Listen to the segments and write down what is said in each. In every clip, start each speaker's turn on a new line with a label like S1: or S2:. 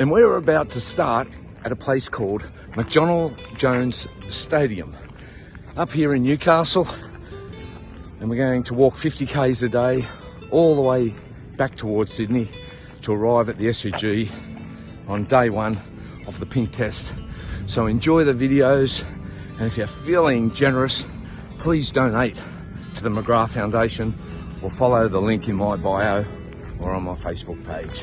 S1: And we're about to start at a place called McDonald Jones Stadium up here in Newcastle, and we're going to walk 50 k's a day all the way back towards Sydney to arrive at the SUG on day one of the pink test. So enjoy the videos, and if you're feeling generous, please donate to the Mcgrath Foundation or follow the link in my bio or on my Facebook page.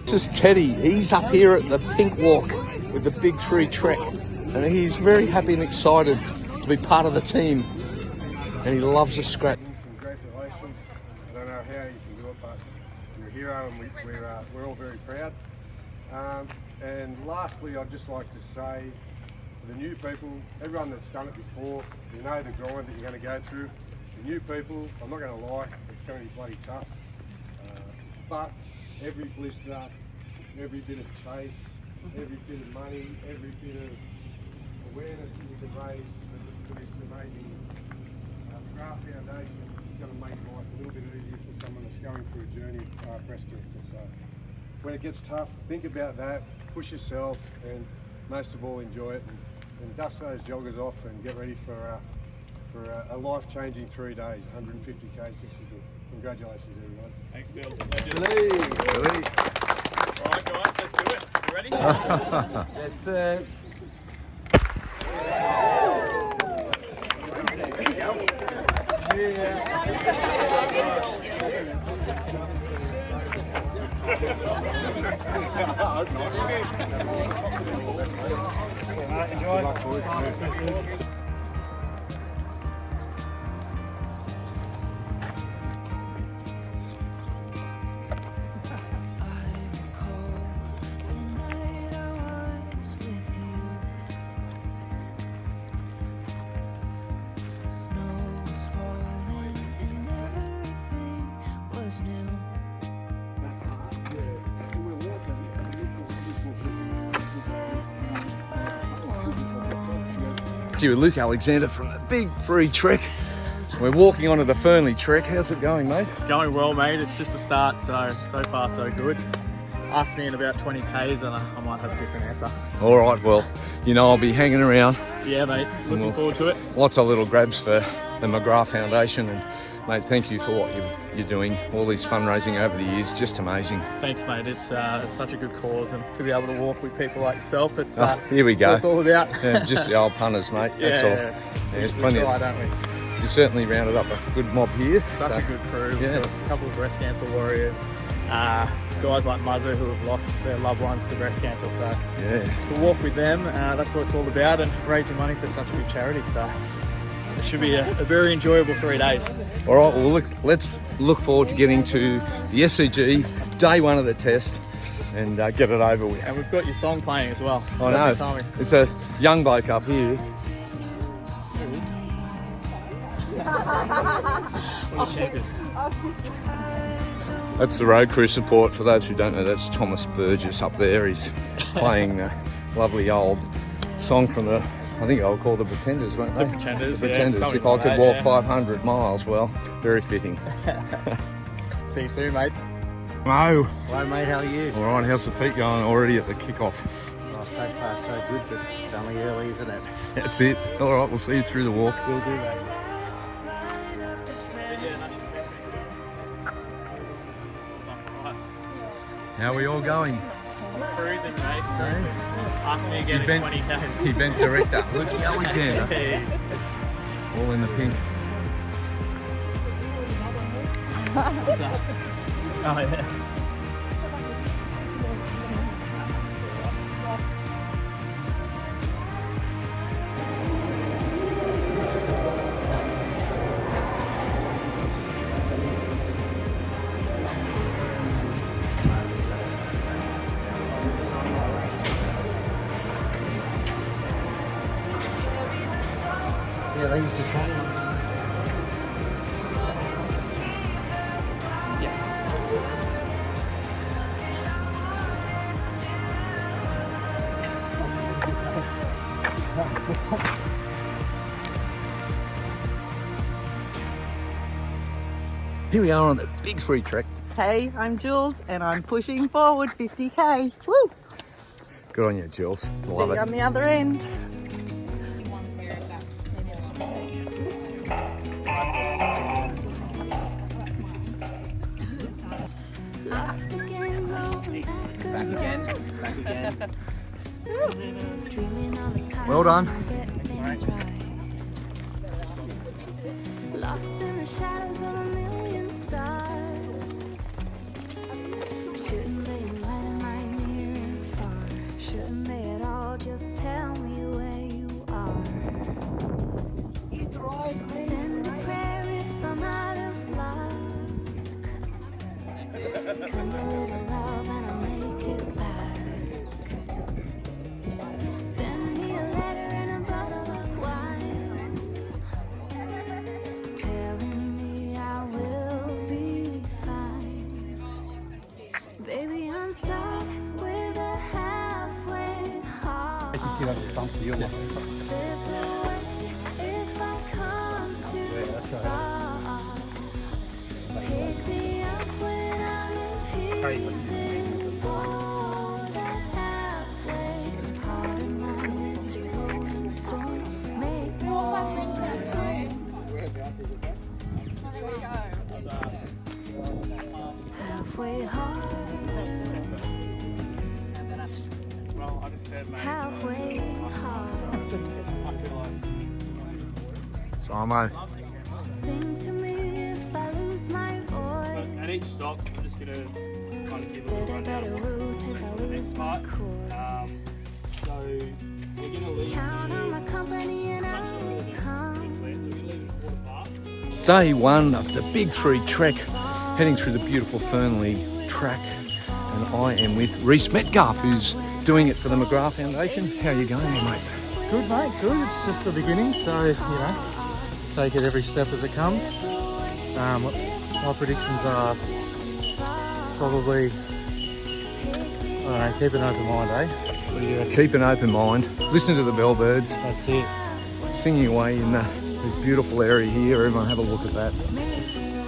S1: This is Teddy. He's up here at the Pink Walk with the Big 3 Trek, and he's very happy and excited to be part of the team, and he loves the scratch.
S2: Congratulations. I don't know how you can do it, but you're a hero, and we're all very proud. And lastly, I'd just like to say to the new people, everyone that's done it before, you know the grind that you're going to go through. The new people, I'm not going to lie, it's going to be bloody tough. But every blister, every bit of chafe, every bit of money, every bit of awareness that you can raise for this amazing Mcgrath Foundation is going to make life a little bit easier for someone that's going through a journey of breast cancer. So when it gets tough, think about that, push yourself, and most of all enjoy it, and dust those joggers off and get ready for a life-changing 3 days, 150 k's. This is good. Congratulations, everyone.
S3: Thanks, Bill.
S1: All
S3: Alright guys, let's do it. You ready?
S1: That's it. With Luke Alexander from the Big 3 Trek. We're walking onto the Fernley Trek. How's it going, mate?
S3: Going well, mate. It's just a start, so far so good. Ask me in about 20 k's and I might have a different answer.
S1: All right, well, you know I'll be hanging around.
S3: Yeah, mate. Looking forward to it.
S1: Lots of little grabs for the Mcgrath Foundation, and mate, thank you for what you're doing. All these fundraising over the years, just amazing.
S3: Thanks, mate. It's such a good cause, and to be able to walk with people like yourself, it's
S1: here we go.
S3: That's what it's all about.
S1: Yeah, just the old punters, mate. That's all.
S3: Yeah,
S1: There's
S3: we
S1: plenty
S3: try,
S1: of.
S3: don't we?
S1: You certainly rounded up a good mob here.
S3: Such a good crew. We've
S1: Yeah.
S3: got a couple of breast cancer warriors. Guys like Muzzer who have lost their loved ones to breast cancer. So
S1: Yeah.
S3: to walk with them, that's what it's all about, and raising money for such a good charity. So it should be a very enjoyable 3 days.
S1: All right. Well, let's look forward to getting to the SCG day one of the test and get it over with.
S3: And we've got your song playing as well.
S1: I know.
S3: Tommy.
S1: It's a young bloke up here.
S3: What a champion.
S1: That's the road crew support. For those who don't know, that's Thomas Burgess up there. He's playing the lovely old song from the, I think I'll call the Pretenders, won't they?
S3: The Pretenders,
S1: The
S3: yeah,
S1: Pretenders.
S3: something
S1: If I
S3: like
S1: could
S3: that,
S1: walk
S3: yeah.
S1: 500 miles, well, very fitting.
S3: See you soon, mate.
S1: Mo.
S4: Hello mate, how are you?
S1: All right, how's the feet going already at the kickoff?
S4: Oh, so far so good, but it's only early, isn't it?
S1: That's it. All right, we'll see you through the walk.
S4: Will do, mate.
S1: How are we all going?
S3: Cruising, mate. Cruising. Ask me again in 20 k's.
S1: Event director, Luke Alexander.
S3: Hey.
S1: All in the pink.
S3: What's that? Oh, yeah.
S4: Yeah, they used to train.
S1: Here we are on the Big 3 Trek.
S5: Hey, I'm Jules and I'm pushing forward 50k. Woo!
S1: Good on you, Jules. Love
S5: See you
S1: it.
S5: on the other end.
S6: Lost again, going back again. Dreaming all the time.
S1: Well done.
S6: Get things right. Lost in the shadows of a million stars. Shouldn't they invite my near and far? Shouldn't they at all just tell me where you are? Send a prayer if I'm out of luck. Send a little love and I'll make it back. Send me a letter and a bottle of wine, telling me I will be fine. Baby, I'm stuck with a halfway heart. Slip away if I come too far. Pick me up when I'm in pieces. Oh, that halfway heart of mine is a rolling stone. Make me want to go. Halfway hard, halfway hard.
S1: Samo.
S6: Sing to me if I lose my voice.
S3: At each stop, I'm just going to kind of give a
S6: Said
S3: little
S6: a better
S3: rundown
S6: route if I
S3: on
S6: lose
S3: this
S6: my
S3: part.
S6: course.
S3: So we're going to leave
S6: Count on my
S3: here.
S6: company and I'll come.
S3: So we're going to leave at 4:15.
S1: Day one of the Big Three trek, heading through the beautiful Fernley track, and I am with Reece Mcgrath, who's doing it for the Mcgrath Foundation. How are you going there, mate?
S3: Good, mate, good. It's just the beginning, so, you know, take it every step as it comes. My predictions are probably, I don't know, keep an open mind, eh?
S1: Keep an open mind, listen to the bellbirds,
S3: That's it.
S1: singing away in this beautiful area here. Everyone have a look at that.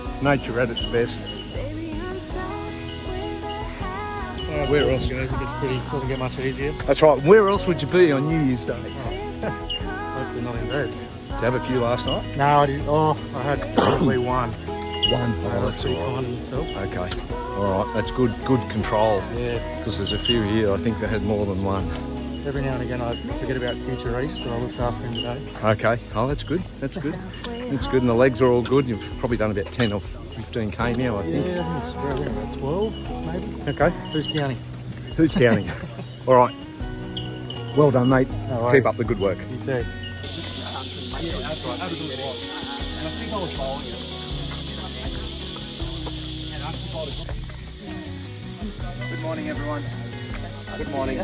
S1: It's nature at its best.
S3: Where else, you know, it gets pretty, doesn't get much easier.
S1: That's right. Where else would you be on New Year's Day?
S3: Hopefully not in bed.
S1: Did you have a few last night?
S3: No, I didn't. Oh, I had probably one.
S1: One. Oh,
S3: That's
S1: that's
S3: pretty
S1: all
S3: kind
S1: right.
S3: of myself.
S1: Okay. All right. That's good. Good control.
S3: Yeah.
S1: Because there's a few here. I think they had more than one.
S3: Every now and again I forget about future Reece, but I looked after him today.
S1: Okay. Oh, that's good. That's good. That's good. And the legs are all good. You've probably done about 10 or 15k now, I think.
S3: Yeah, I think it's around about 12, maybe.
S1: Okay.
S3: Who's counting?
S1: Who's counting? All right. Well done, mate.
S3: No worries.
S1: Keep up the good work.
S3: You too.
S4: Good morning, everyone. Good morning.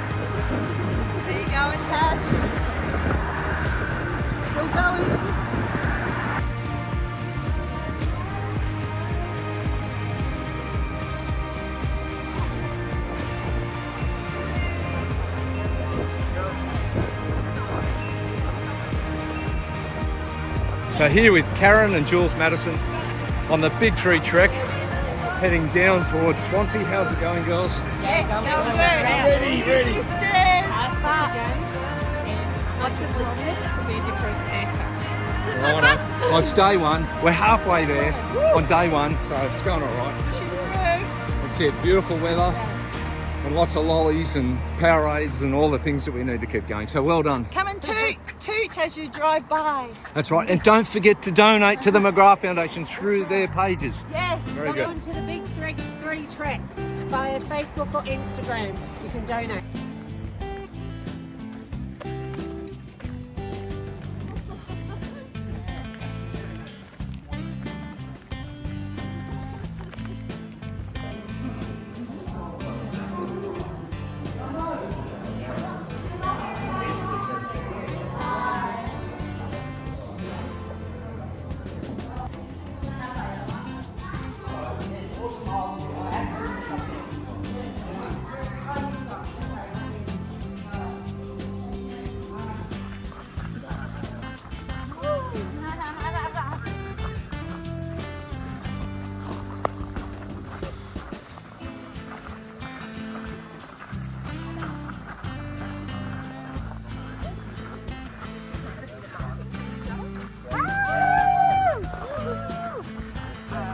S5: Are you going, Cass? Still going?
S1: So here with Karen and Jules Madison on the Big Three trek, heading down towards Swansea. How's it going, girls?
S5: Yes, going good. Ready.
S7: What's the blisters? Could be a different answer.
S1: Righto. Well, it's day one. We're halfway there on day one, so it's going all right. That's it. Beautiful weather and lots of lollies and Powerades and all the things that we need to keep going. So well done.
S5: Come and toot as you drive by.
S1: That's right. And don't forget to donate to the Mcgrath Foundation through their pages.
S5: Yes.
S1: Very
S7: Log
S1: good.
S7: on to the Big Three Trek via Facebook or Instagram. You can donate.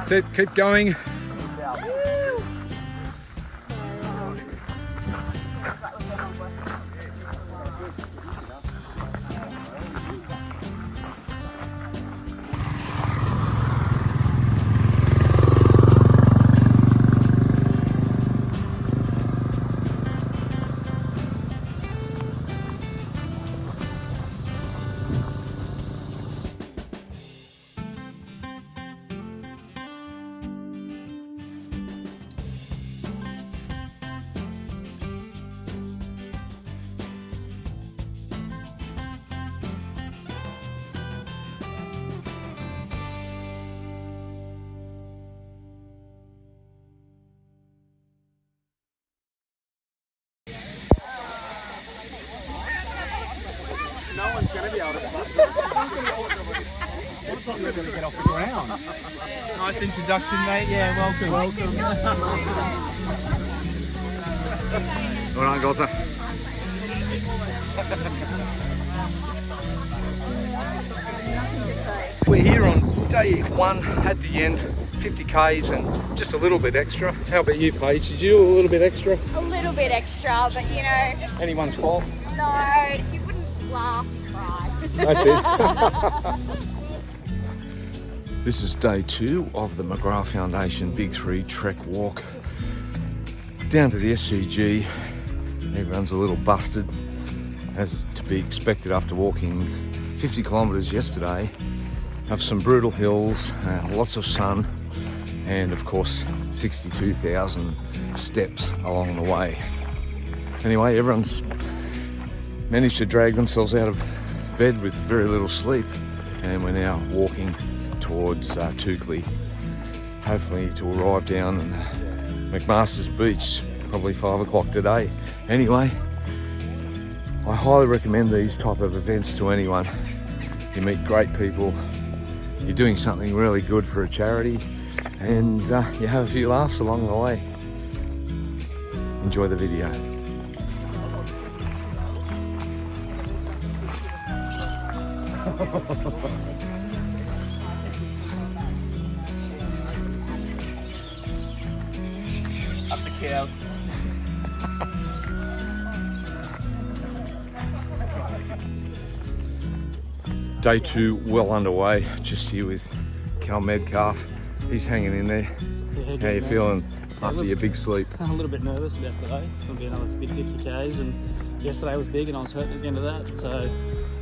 S1: That's it, keep going.
S3: No one's going to be able to stop it. Looks like you're going to get off the ground. Nice introduction, mate. Yeah, welcome. Welcome.
S1: Well done, Gosler. We're here on day 1 at the end, 50 Ks and just a little bit extra. How about you, Paige? Did you do a little bit extra?
S8: A little bit extra, but you know.
S1: Anyone's fault?
S8: No, if you wouldn't laugh, cry.
S1: That's it. This is day 2 of the Mcgrath Foundation Big 3 Trek Walk. Down to the SCG. Everyone's a little busted, as to be expected after walking 50 kilometres yesterday. Have some brutal hills, lots of sun, and of course 62,000 steps along the way. Anyway, everyone's managed to drag themselves out of bed with very little sleep, and we're now walking towards Toukley, hopefully to arrive down McMaster's Beach, probably 5 o'clock today. Anyway, I highly recommend these type of events to anyone. You meet great people, you're doing something really good for a charity, and you have a few laughs along the way. Enjoy the video.
S3: Up the cow.
S1: Day 2 well underway, just here with Mcgrath. He's hanging in there.
S3: Yeah,
S1: How you feeling after your big sleep?
S3: I'm a little bit nervous about today. It's going to be another big 50 Ks, and yesterday was big and I was hurting at the end of that, so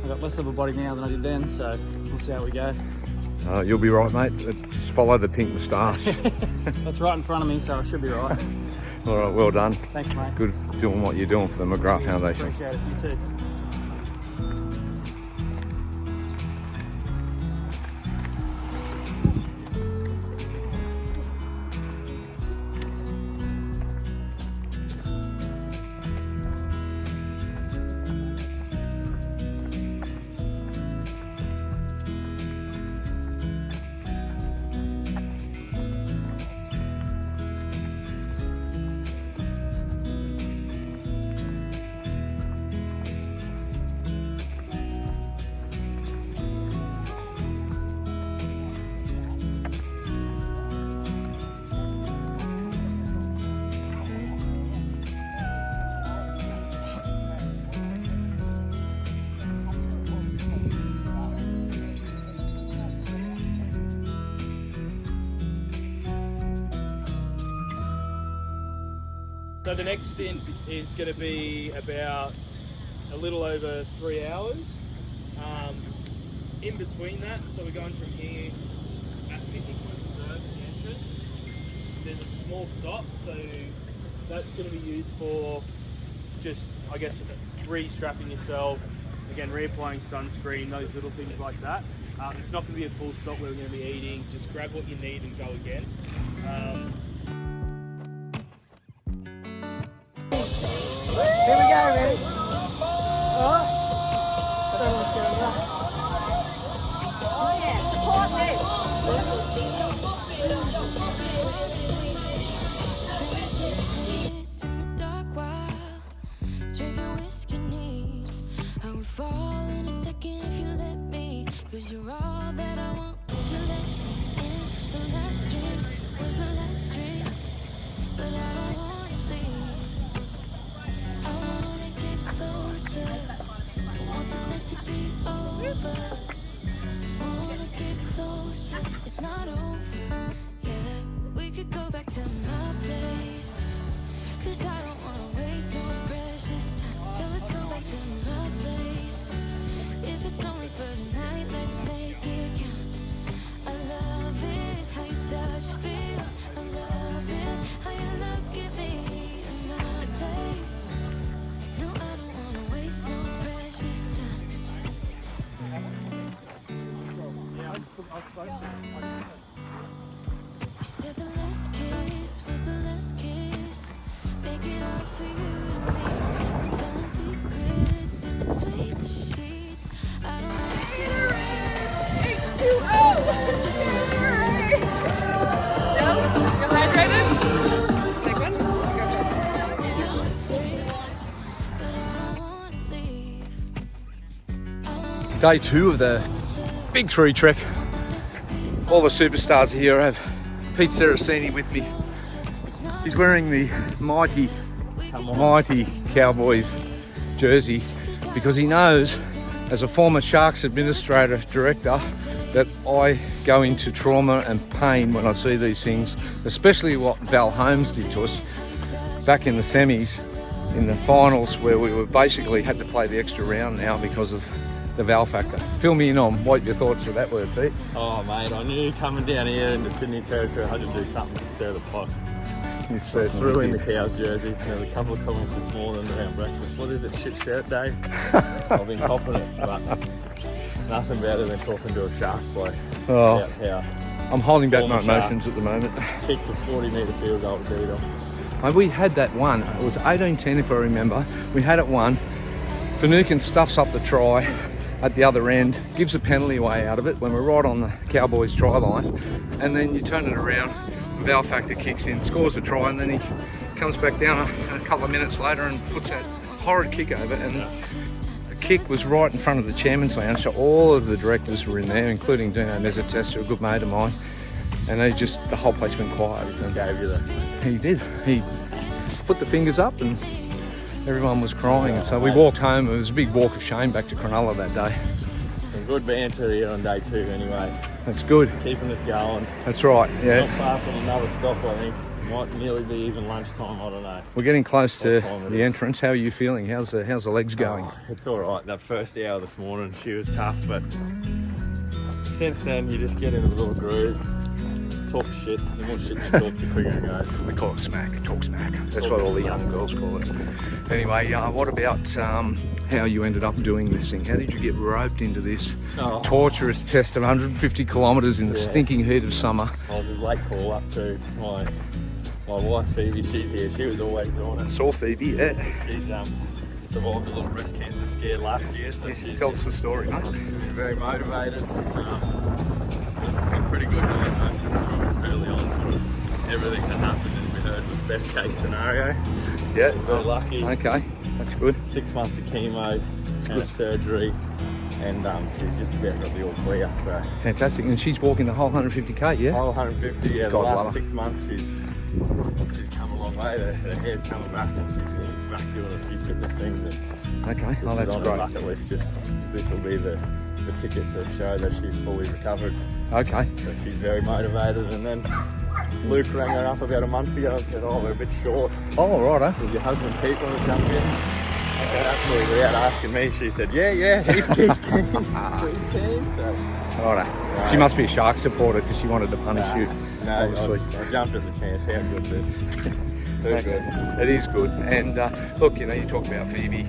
S3: I've got less of a body now than I did then, so we'll see how we go.
S1: You'll be right, mate. Just follow the pink moustache.
S3: That's right in front of me, so I should be right.
S1: All right, well done.
S3: Thanks, mate.
S1: Good doing what you're doing for the Mcgrath Foundation.
S3: Appreciate it. You too.
S9: So the next stint is going to be about a little over 3 hours. In between that, so we're going from here at 50 kilometres at the entrance. There's a small stop, so that's going to be used for just, I guess, re-strapping yourself, again, reapplying sunscreen, those little things like that. It's not going to be a full stop where we're going to be eating, just grab what you need and go again.
S7: Here we go, ready? Oh. Oh yeah, support
S6: In the dark while drinking whiskey neat, I would fall in a second if you let me, 'cause you're all that I want. Would you let me in? last drink was the last drink, but I don't wanna leave. I wanna get closer. Don't want this night to be over. Wanna get closer. It's not over yet. We could go back to my place, 'cause I don't wanna waste no precious time. So let's go back to my place. If it's only for tonight, let's make it count. I love it how your touch feels. I love it how you look at me in my place. No, I don't wanna waste no precious time. You said the last kiss was the last kiss. Make it hard for you to leave. Telling secrets in between the sheets. I don't want you
S8: H2O! No? You're hydrated? Take one?
S6: but I don't wanna leave.
S1: Day 2 of the Big 3 trek. All the superstars are here. I have Pete Saraceni with me. He's wearing the mighty Cowboys jersey because he knows, as a former Sharks administrator director, that I go into trauma and pain when I see these things, especially what Val Holmes did to us back in the semis, in the finals, where we were basically had to play the extra round now because of the Val factor. Fill me in on what your thoughts of that were, Pete.
S10: Oh mate, I knew coming down here into Sydney territory I had to do something to stir the pot.
S1: You
S10: I
S1: certainly
S10: threw in the
S1: did.
S10: Cows jersey. There was a couple of comments this morning around breakfast. What is it, shit shirt day? I've been copping it, but nothing better than talking to a Sharks bloke
S1: Oh,
S10: about how
S1: I'm holding back my
S10: Former Sharks.
S1: emotions at the moment.
S10: kicked a 40-metre field goal to beat them.
S1: And we had that one. It was 18-10 if I remember. We had it one. Finucane stuffs up the try at the other end, gives a penalty away out of it when we're right on the Cowboys try line, and then you turn it around, Val factor kicks in, scores a try, and then he comes back down a couple of minutes later and puts that horrid kick over, and the kick was right in front of the chairman's lounge, so all of the directors were in there, including Dino Mezzatesta, a good mate of mine, and they just, the whole place went quiet.
S10: He gave you that.
S1: He did. He put the fingers up and everyone was crying. And so we walked home. It was a big walk of shame back to Cronulla that day.
S10: Some good banter here on day 2 anyway.
S1: That's good.
S10: Keeping us going.
S1: That's right,
S10: Not
S1: yeah.
S10: far from another stop, I think. Might nearly be even lunchtime, I don't know.
S1: We're getting close to
S10: What time it
S1: the
S10: is.
S1: entrance. How are you feeling? How's the legs going?
S10: Oh, it's all right. That first hour this morning, she was tough, but since then you just get in a little groove, talk shit. The more shit you talk, the quicker it goes.
S1: We call it smack, talk smack. That's
S10: Talk
S1: what all the
S10: smack.
S1: young girls call it. Anyway, what about how you ended up doing this thing? How did you get roped into this
S10: Oh.
S1: torturous test of 150 kilometres in the
S10: Yeah.
S1: stinking heat of summer?
S10: I was a late call up to my wife Phoebe. She's here. She was always doing it.
S1: Saw Phoebe, yeah.
S10: She's survived a little breast cancer scare last year, so she's
S1: Tell us the story, mate.
S10: very motivated. Been pretty good diagnosis from early on. Sort of everything that happened and we heard was best case scenario.
S1: Yeah.
S10: Very lucky.
S1: Okay, that's good.
S10: 6 months of chemo and a surgery, and she's just about got the all clear. So
S1: Fantastic. And she's walking the whole 150k, yeah?
S10: whole 150. Yeah, the
S1: God love
S10: last
S1: her.
S10: 6 months she's come a long way. Her hair's coming back, and she's back doing a few fitness things. And
S1: Okay,
S10: this
S1: oh,
S10: is
S1: that's
S10: on her
S1: great.
S10: bucket list. Just this will be the ticket to show that she's fully recovered.
S1: Okay,
S10: So she's very motivated. And then Luke rang her up about a month ago and said, "Oh, we're a bit short.
S1: oh, righto.
S10: Does your husband Pete want to jump in?" And absolutely without asking me, she said, yeah, he's keen. He's keen. So,
S1: Righto. She must be a Shark supporter because she wanted to punish you,
S10: no,
S1: obviously.
S10: I jumped at the chance. How good this? Too good.
S1: It is good. And look, you know, you talk about Phoebe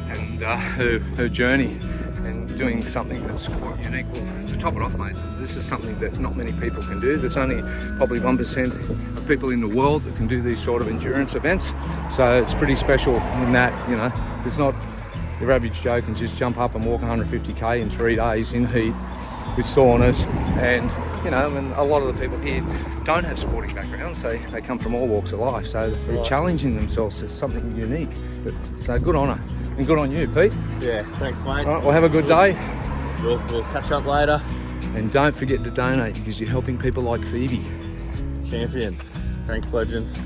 S1: and her journey and doing something that's quite unique. Well, to top it off, mate, this is something that not many people can do. There's only probably 1% of people in the world that can do these sort of endurance events. So it's pretty special in that, you know, it's not your average Joe can just jump up and walk 150k in 3 days in heat with soreness. And, you know, and a lot of the people here don't have sporting backgrounds. They come from all walks of life. So they're challenging themselves to something unique. But, so good on her and good on you, Pete.
S10: Yeah, thanks, mate.
S1: All right, well, have a good day.
S10: We'll catch up later.
S1: And don't forget to donate because you're helping people like Phoebe.
S10: Champions. Thanks, legends.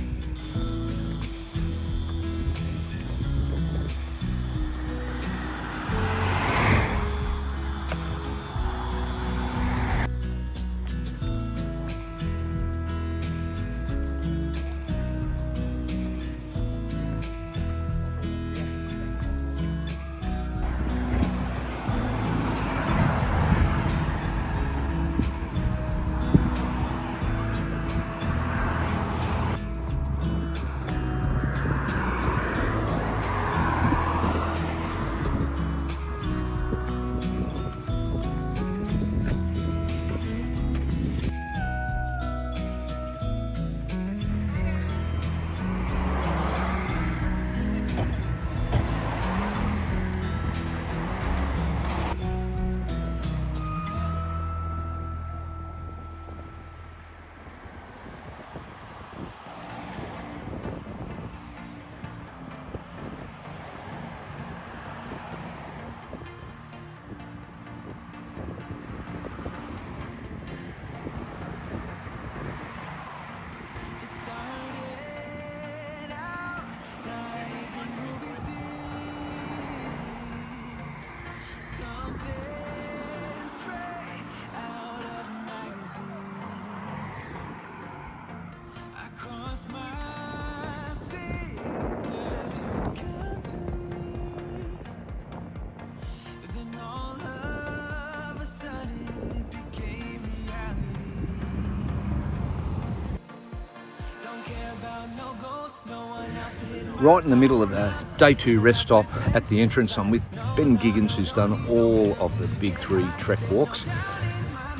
S1: Right in the middle of a day 2 rest stop at the entrance, I'm with Ben Giggins, who's done all of the big 3 trek walks,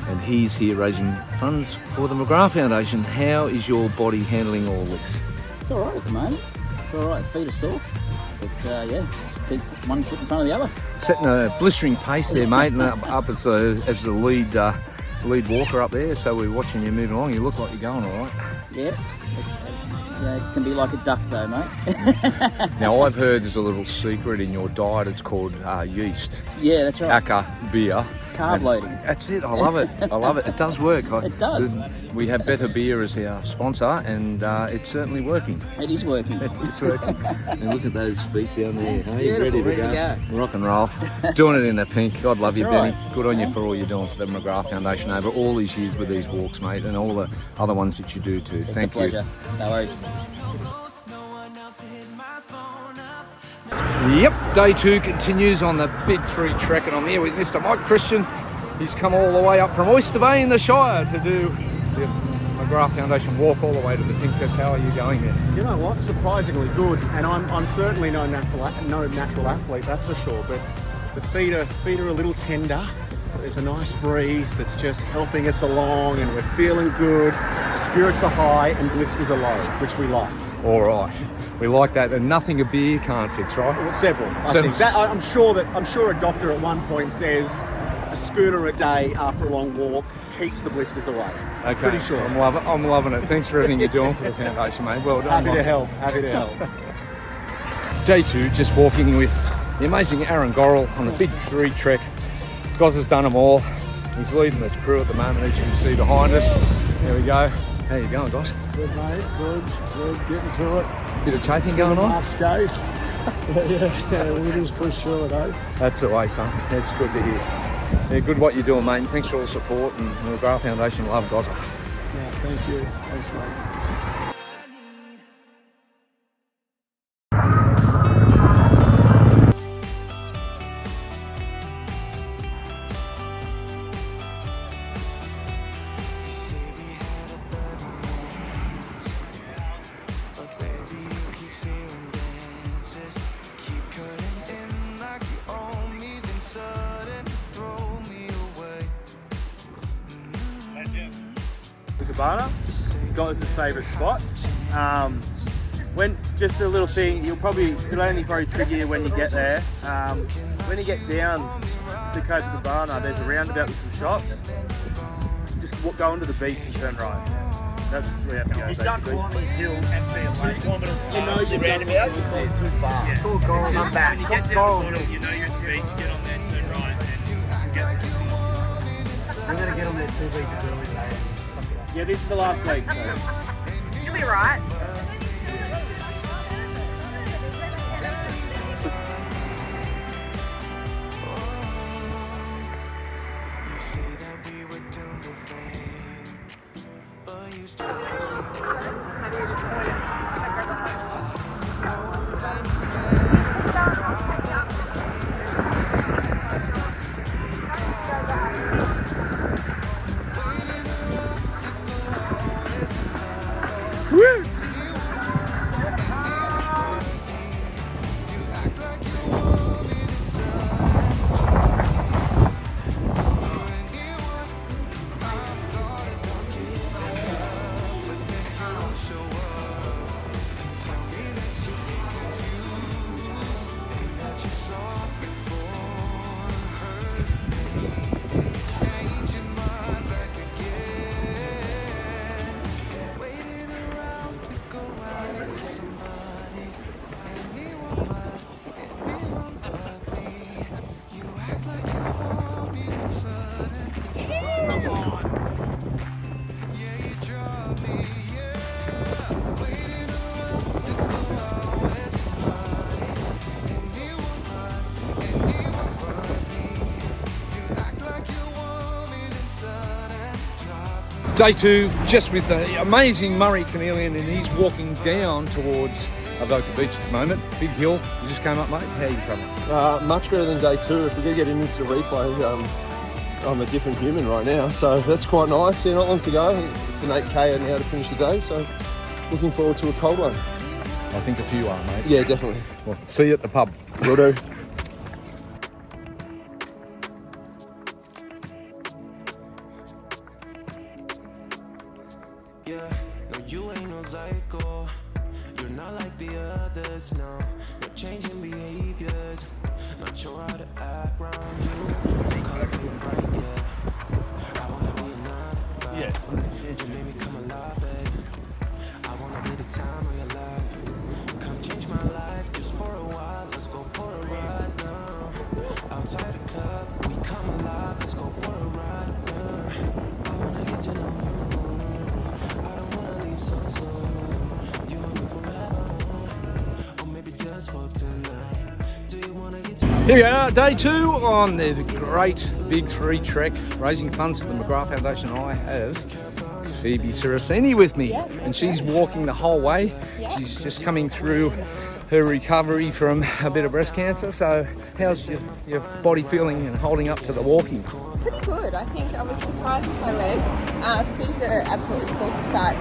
S1: and he's here raising funds for the Mcgrath Foundation. How is your body handling all this?
S4: It's all right at the moment. It's all right. Feet are sore, but yeah, just keep one foot in front of the other.
S1: Setting a blistering pace there, mate, and up as the lead walker up there. So we're watching you moving along. You look like you're going all right.
S4: Yeah. Yeah, it can be like a duck though, mate.
S1: Now, I've heard there's a little secret in your diet. It's called yeast.
S4: Yeah, that's right.
S1: Acker beer.
S4: Carb loading.
S1: That's it. I love it. I love it. It does work.
S4: It does.
S1: We have Better Beer as our sponsor, and it's certainly working.
S4: It is working.
S1: It is working. And look at those feet down there. Hey,
S4: ready
S1: to go. Rock and roll. Doing it in the pink. God love you,
S4: right.
S1: Benny. Good on you for all you're doing for the Mcgrath Foundation over all these years with these walks, mate, and all the other ones that you do too.
S4: It's
S1: Thank
S4: a pleasure.
S1: you.
S4: No worries.
S1: Yep, day 2 continues on the big 3 trek, and I'm here with Mr. Mike Christian. He's come all the way up from Oyster Bay in the Shire to do the Mcgrath Foundation walk all the way to the Pink Test. How are you going there?
S11: You know what? Surprisingly good, and I'm certainly no natural athlete, that's for sure. But the feet are a little tender. There's a nice breeze that's just helping us along, and we're feeling good. Spirits are high, and blisters are low, which we like.
S1: All right. We like that, and nothing a beer can't fix, right?
S11: Well, several. I think that I'm sure a doctor at one point says a schooner a day after a long walk keeps the blisters away.
S1: Okay.
S11: Pretty sure.
S1: I'm loving it. Thanks for everything you're doing for the foundation, mate. Well done.
S11: Happy to help. Happy to help.
S1: Day 2, just walking with the amazing Aaron Gorrell on the big 3 trek. Goz has done them all. He's leading the crew at the moment, as you can see behind us. There we go. How you going, Goz?
S12: Good, mate. Good. Getting through it.
S1: Bit of chafing going on?
S12: Mark's gate. yeah, we just push through it, eh?
S1: That's the way, son. That's good to hear. Yeah, good what you're doing, mate. And thanks for all the support, and the Mcgrath Foundation love Goz.
S12: Yeah, thank you. Thanks, mate.
S9: Cabana. Got us his favourite spot. When just a little thing, it'll only probably trigger you when you get there. When you get down to Cabana, there's a roundabout with some shops. Just go onto the beach and turn right. That's where you have to go.
S13: You start climbing a hill and see a lake. You know you're
S9: roundabout.
S13: It's too far.
S9: Yeah.
S13: Cool, I'm back.
S9: When you get down the bottom, you know you're at the beach. Get on there, turn right, and you get to
S3: We're going to get on there 2 weeks early.
S9: Yeah, this is the last week. So.
S8: You'll be right.
S1: Day 2, just with the amazing Murray Chameleon, and he's walking down towards Avoca Beach at the moment. Big hill. You just came up, mate. How are you travelling?
S2: Much better than day 2. If we could get an instant replay, I'm a different human right now, so that's quite nice. Yeah, not long to go. It's an 8K now to finish the day, so looking forward to a cold one.
S1: I think a few are, mate.
S2: Yeah, definitely.
S1: Well, see you at the pub.
S2: Will do.
S14: Yeah, no, you ain't no psycho. You're not like the others, no. No changing behaviors. Not sure how to act around you. No colorful and bright, yeah. I wanna be enough.
S9: Yes.
S14: You made me come alive, babe. I wanna be the time of your life. Come change my life just for a while. Let's go for a ride now. Outside the club, we come alive. Let's go for a ride now. I wanna get to know you.
S1: Here we are, day 2 on the great Big 3 trek, raising funds for the Mcgrath Foundation. I have Phoebe Saraceni with me, and she's walking the whole way. She's just coming through her recovery from a bit of breast cancer. So how's your body feeling and holding up to the walking?
S8: Pretty good. I think I was surprised with my legs. Feet are absolutely cooked, but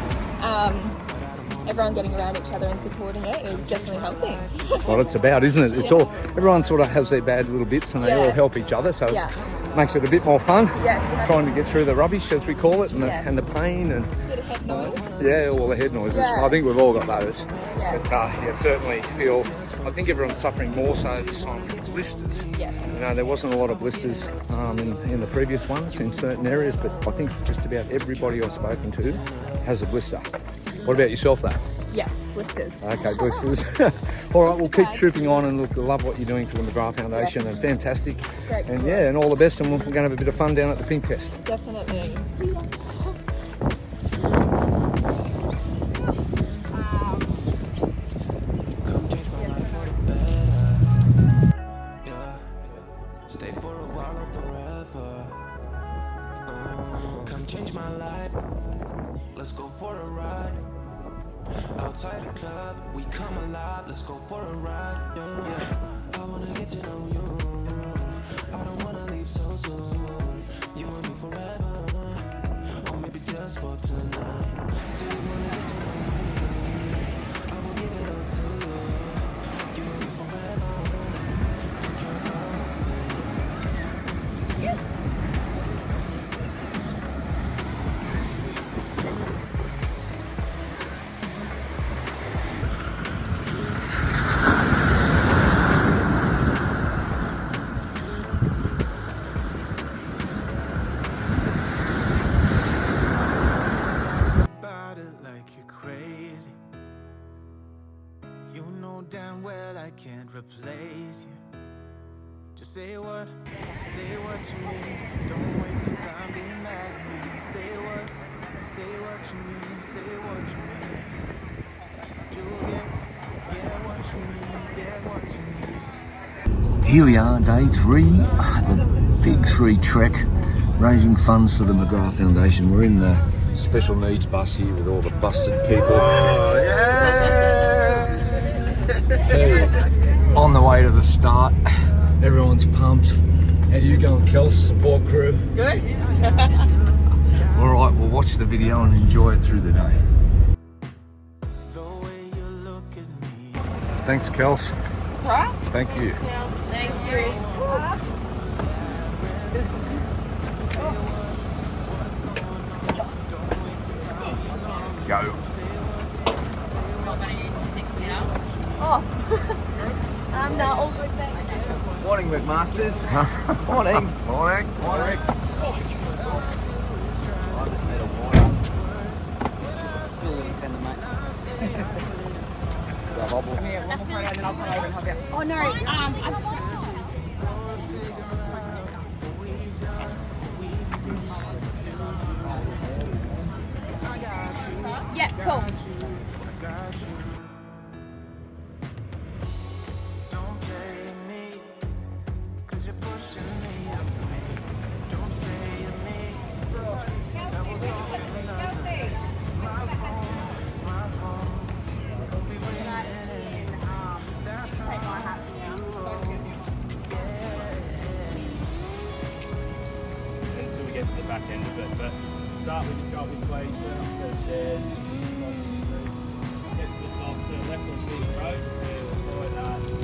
S8: everyone getting around each other and supporting it is definitely helping.
S1: That's what it's about, isn't it? It's all, everyone sort of has their bad little bits and they all help each other, so it makes it a bit more fun.
S8: Yes,
S1: trying to get through the rubbish, as we call it, and the pain and
S8: bit of head noise.
S1: Yeah, all the head noises.
S8: Yeah.
S1: I think we've all got those.
S8: Yeah.
S1: But certainly feel. I think everyone's suffering more so this time from blisters.
S8: Yeah.
S1: You know, there wasn't a lot of blisters in the previous ones in certain areas, but I think just about everybody I've spoken to has a blister. What about yourself, though?
S8: Yes, blisters.
S1: Okay, blisters. All right, we'll keep trooping on, and look, love what you're doing for the Mcgrath Foundation, and fantastic.
S8: Great.
S1: And yeah, and all the best, and we're going to have a bit of fun down at the Pink Test.
S8: Definitely.
S14: Stay for a while or forever. Come change my life. Let's go for a ride. Outside the club, we come alive. Let's go for a ride. Yeah. I wanna get to know you. I don't wanna leave so soon. You and me forever, or maybe just for tonight. Do you wanna get to know me? I will give it all to you. You and me forever.
S15: Damn well I can't replace you. Just
S14: Say what you mean. Don't waste your time being mad at me. Say what you mean. Say what you mean. You'll get what you need. Get what you need.
S1: Here we are, day 3, the Big 3 trek, raising funds for the Mcgrath Foundation. We're in the special needs bus here with all the busted people.
S11: Oh,
S1: Hey, on the way to the start, everyone's pumped. How you going, Kels, support crew?
S5: Good.
S1: All right, we'll watch the video and enjoy it through the day. Thanks, Kels.
S5: That's all right.
S1: Thank you.
S5: Thank you.
S1: Go.
S8: Oh. No, all good, thanks.
S1: Morning, McMasters. Morning. Morning. Morning.
S8: Oh no, yeah, cool.
S14: Don't play me, 'cause you're pushing me away. Don't say me. Double talking nothing. My phone won't be ringing. That's all I have to do.
S10: Until we get to the back end of it, but start, we just go up this way, turn up the stairs, get to the top, turn left on Cedar Road, yeah, we'll follow that for a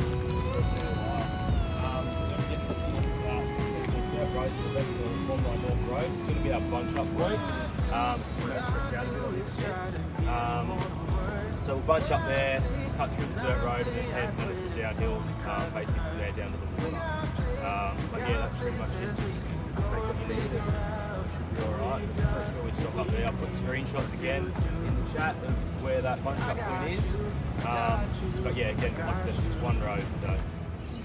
S10: little while. We're going to get to the top of that, there's some dirt roads to the left of the Bondi North Road, it's going to be our bunch up road. We're going to stretch out a bit on this bit. So we'll bunch up there, cut through the dirt road and then head downhill, basically there down to the water. But yeah, that's pretty much it. Alright, make sure we stop up there. I'll put screenshots again in the chat of where that bunch up point is. But yeah, again, like I said, it's just one road, so it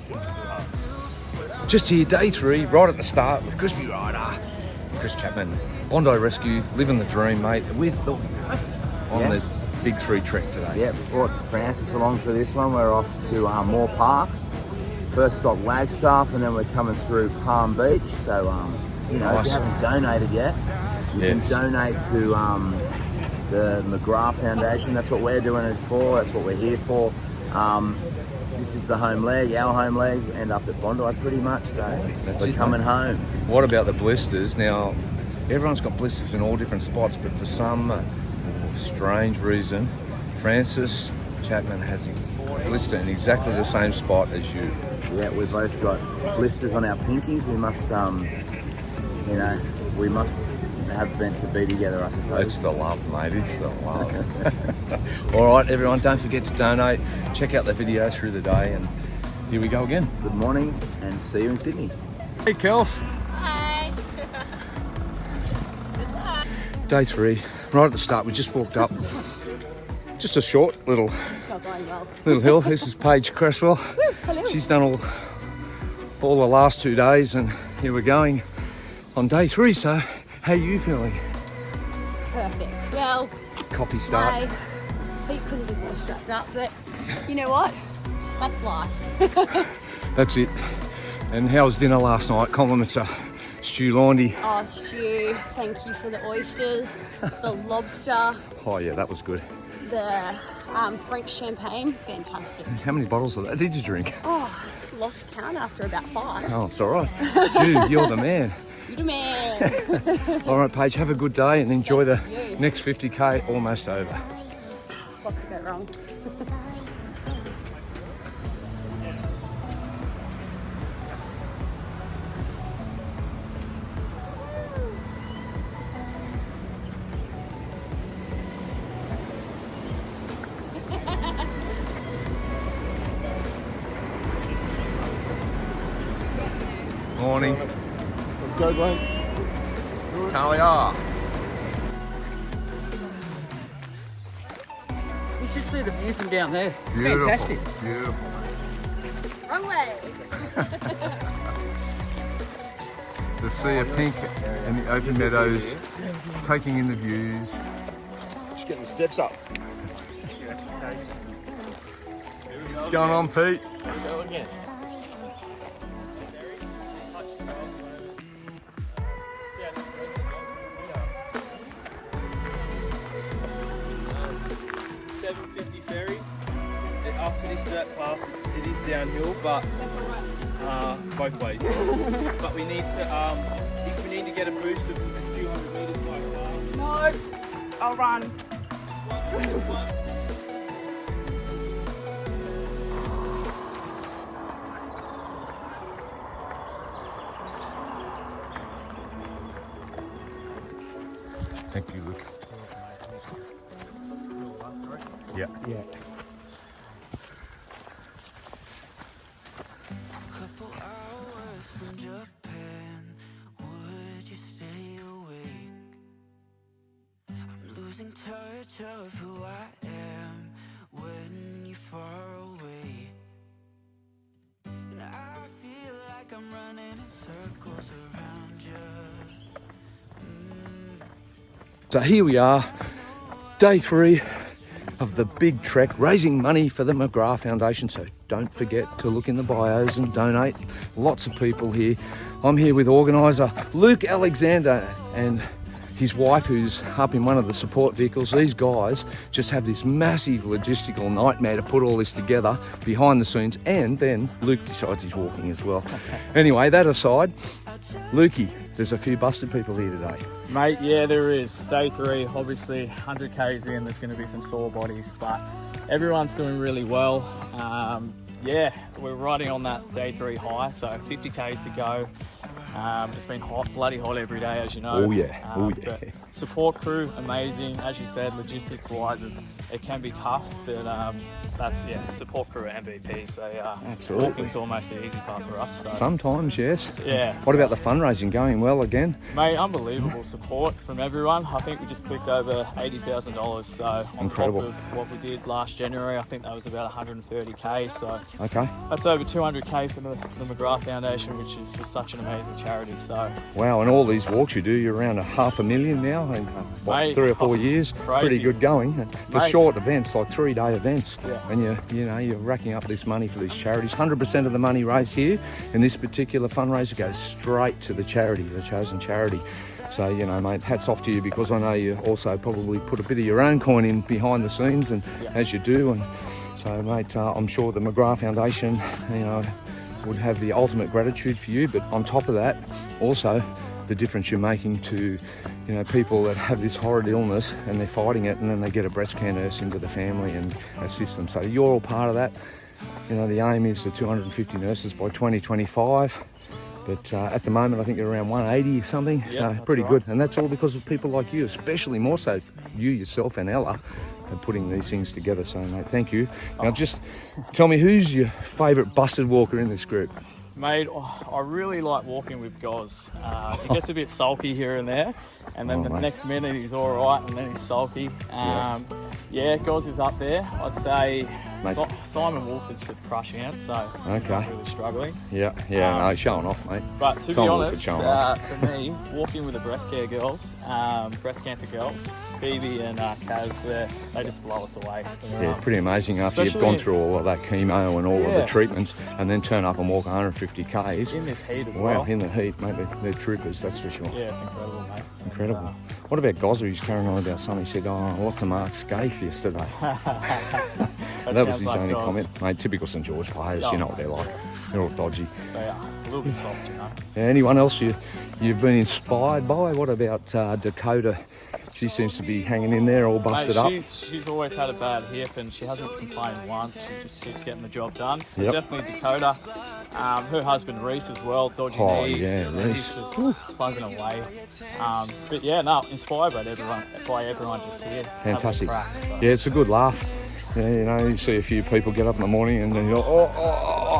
S10: shouldn't be too hard.
S1: Just here, day 3, right at the start with Crispy Rider, Chris Chapman, Bondi Rescue, living the dream, mate, with the on
S4: Yes.
S1: this Big 3 trek today.
S4: Yeah, brought Francis along for this one. We're off to Moore Park. First stop Wagstaff, and then we're coming through Palm Beach. So, you know, if you haven't donated yet, you can donate to the Mcgrath Foundation. That's what we're doing it for. That's what we're here for. This is the home leg, our home leg. End up at Bondi pretty much. So we're coming home.
S1: What about the blisters? Now, everyone's got blisters in all different spots, but for some strange reason, Francis Chapman has his blister in exactly the same spot as you.
S4: Yeah, we've both got blisters on our pinkies. We must, you know, we must have meant to be together, I suppose.
S1: It's the love, mate. It's the love. All right, everyone, don't forget to donate. Check out the video through the day, and here we go again.
S4: Good morning, and see you in Sydney.
S1: Hey, Kels.
S8: Hi.
S1: Day 3, right at the start. We just walked up. Just a short little hill. This is Paige Cresswell.
S8: Hello.
S1: She's done all the last 2 days, and here we're going on day 3. So, how are you feeling?
S8: Perfect. Well,
S1: Coffee start.
S8: my feet couldn't be more strapped up, but you know what? That's life.
S1: That's it. And how was dinner last night? Compliments to Stu Laundy.
S8: Oh, Stu, thank you for the oysters, the lobster,
S1: Oh yeah, that was good.
S8: the French champagne. Fantastic.
S1: How many bottles of that did you drink?
S8: Oh, lost count after about 5.
S1: Oh, it's all right. Stu, you're the man.
S8: You're the man.
S1: All right, Paige, have a good day and enjoy the
S8: you.
S1: next 50k almost over.
S8: What could go wrong?
S1: Morning.
S11: Let's go, Glenn.
S1: Talia.
S4: You should see the view from down there. It's
S1: Beautiful.
S4: fantastic.
S1: Beautiful.
S8: Wrong way.
S1: The sea of pink and the open meadows, taking in the views.
S12: Just getting the steps up.
S1: What's going on, Pete?
S10: Go again. 750 ferry. After this dirt path, it is downhill, but both ways. But we need to, if we need to get a boost of a few hundred meters by car.
S8: No, I'll run.
S1: Thank you, Luke. Yeah.
S3: Yeah.
S14: Couple hours from Japan, would you stay awake? I'm losing touch of who I am when you're far away. And I feel like I'm running in circles around you.
S1: So here we are, day 3 of the big trek, raising money for the Mcgrath Foundation. So don't forget to look in the bios and donate. Lots of people here. I'm here with organiser Luke Alexander and his wife, who's up in one of the support vehicles. These guys just have this massive logistical nightmare to put all this together behind the scenes, and then Luke decides he's walking as well. Anyway, that aside, Lukey, there's a few busted people here today.
S15: Mate, yeah, there is. Day 3, obviously 100 Ks in, there's going to be some sore bodies, but everyone's doing really well. Yeah, we're riding on that day 3 high, so 50 Ks to go. It's been hot, bloody hot every day, as you know.
S1: Oh yeah, oh yeah.
S15: But support crew, amazing. As you said, logistics-wise, it can be tough, but that's, yeah, support crew MVP. So
S1: absolutely,
S15: walking's almost the easy part for us. So.
S1: Sometimes, yes.
S15: Yeah.
S1: What about the fundraising, going well again?
S15: Mate, unbelievable support from everyone. I think we just clicked over $80,000. So on
S1: incredible.
S15: top of what we did last January, I think that was about 130K. So
S1: okay,
S15: that's over 200K for the Mcgrath Foundation, which is just such an amazing charity. So
S1: wow, and all these walks you do, you're around $500,000 now in what,
S15: mate,
S1: 3 or 4 years.
S15: crazy.
S1: Pretty good going for
S15: Mate.
S1: short events, like 3-day events.
S15: Yeah.
S1: And you're racking up this money for these charities. 100% of the money raised here in this particular fundraiser goes straight to the charity, the chosen charity. So, you know, mate, hats off to you, because I know you also probably put a bit of your own coin in behind the scenes, and as you do. And so, mate, I'm sure the Mcgrath Foundation, you know, would have the ultimate gratitude for you. But on top of that, also the difference you're making to, you know, people that have this horrid illness and they're fighting it, and then they get a breast care nurse into the family and assist them. So you're all part of that. You know, the aim is the 250 nurses by 2025. But at the moment, I think you're around 180 or something.
S15: Yeah,
S1: so pretty
S15: right.
S1: good. And that's all because of people like you, especially more so you yourself and Ella, and putting these things together. So, mate, thank you. Now, just tell me, who's your favourite busted walker in this group?
S15: Mate, I really like walking with Goz. He gets a bit sulky here and there, and then the
S1: mate.
S15: next minute he's all right, and then he's sulky. Yeah, Goz is up there. I'd say Simon Wolford's just crushing it, so
S1: Okay.
S15: he's really struggling.
S1: Yeah, no, showing off, mate.
S15: But to
S1: Simon
S15: be
S1: Wolford
S15: honest,
S1: showing off.
S15: for me, walking with the breast care girls, breast cancer girls, Phoebe and Kaz, they just blow us away.
S1: Yeah, pretty amazing after you've
S15: Especially-
S1: gone through all of that chemo and all of the treatments, and then turn up and walk 150 Ks.
S15: In this heat as
S1: Wow,
S15: well.
S1: in the heat, mate, they're troopers, that's for sure.
S15: Yeah, it's incredible, mate.
S1: Incredible. What about Gozza? He's carrying on about something. He said, lots of Mark Scaife yesterday. That was his only comment. Mate, typical St George players, you know what they're like. They're all dodgy.
S15: They are a little bit soft, you know.
S1: Yeah, anyone else you've been inspired by? What about Dakota? She seems to be hanging in there, all busted
S15: Mate,
S1: up.
S15: She's always had a bad hip, and she hasn't complained once. She just keeps getting the job done. So
S1: Yep.
S15: definitely Dakota. Her husband Reese as well, dodgy knees.
S1: yeah,
S15: So
S1: Reese.
S15: he's just plugging away. But yeah, no, inspired by everyone just here. having a
S1: Fantastic.
S15: crack, so.
S1: Yeah, it's a good laugh. Yeah, you know, you see a few people get up in the morning and then you're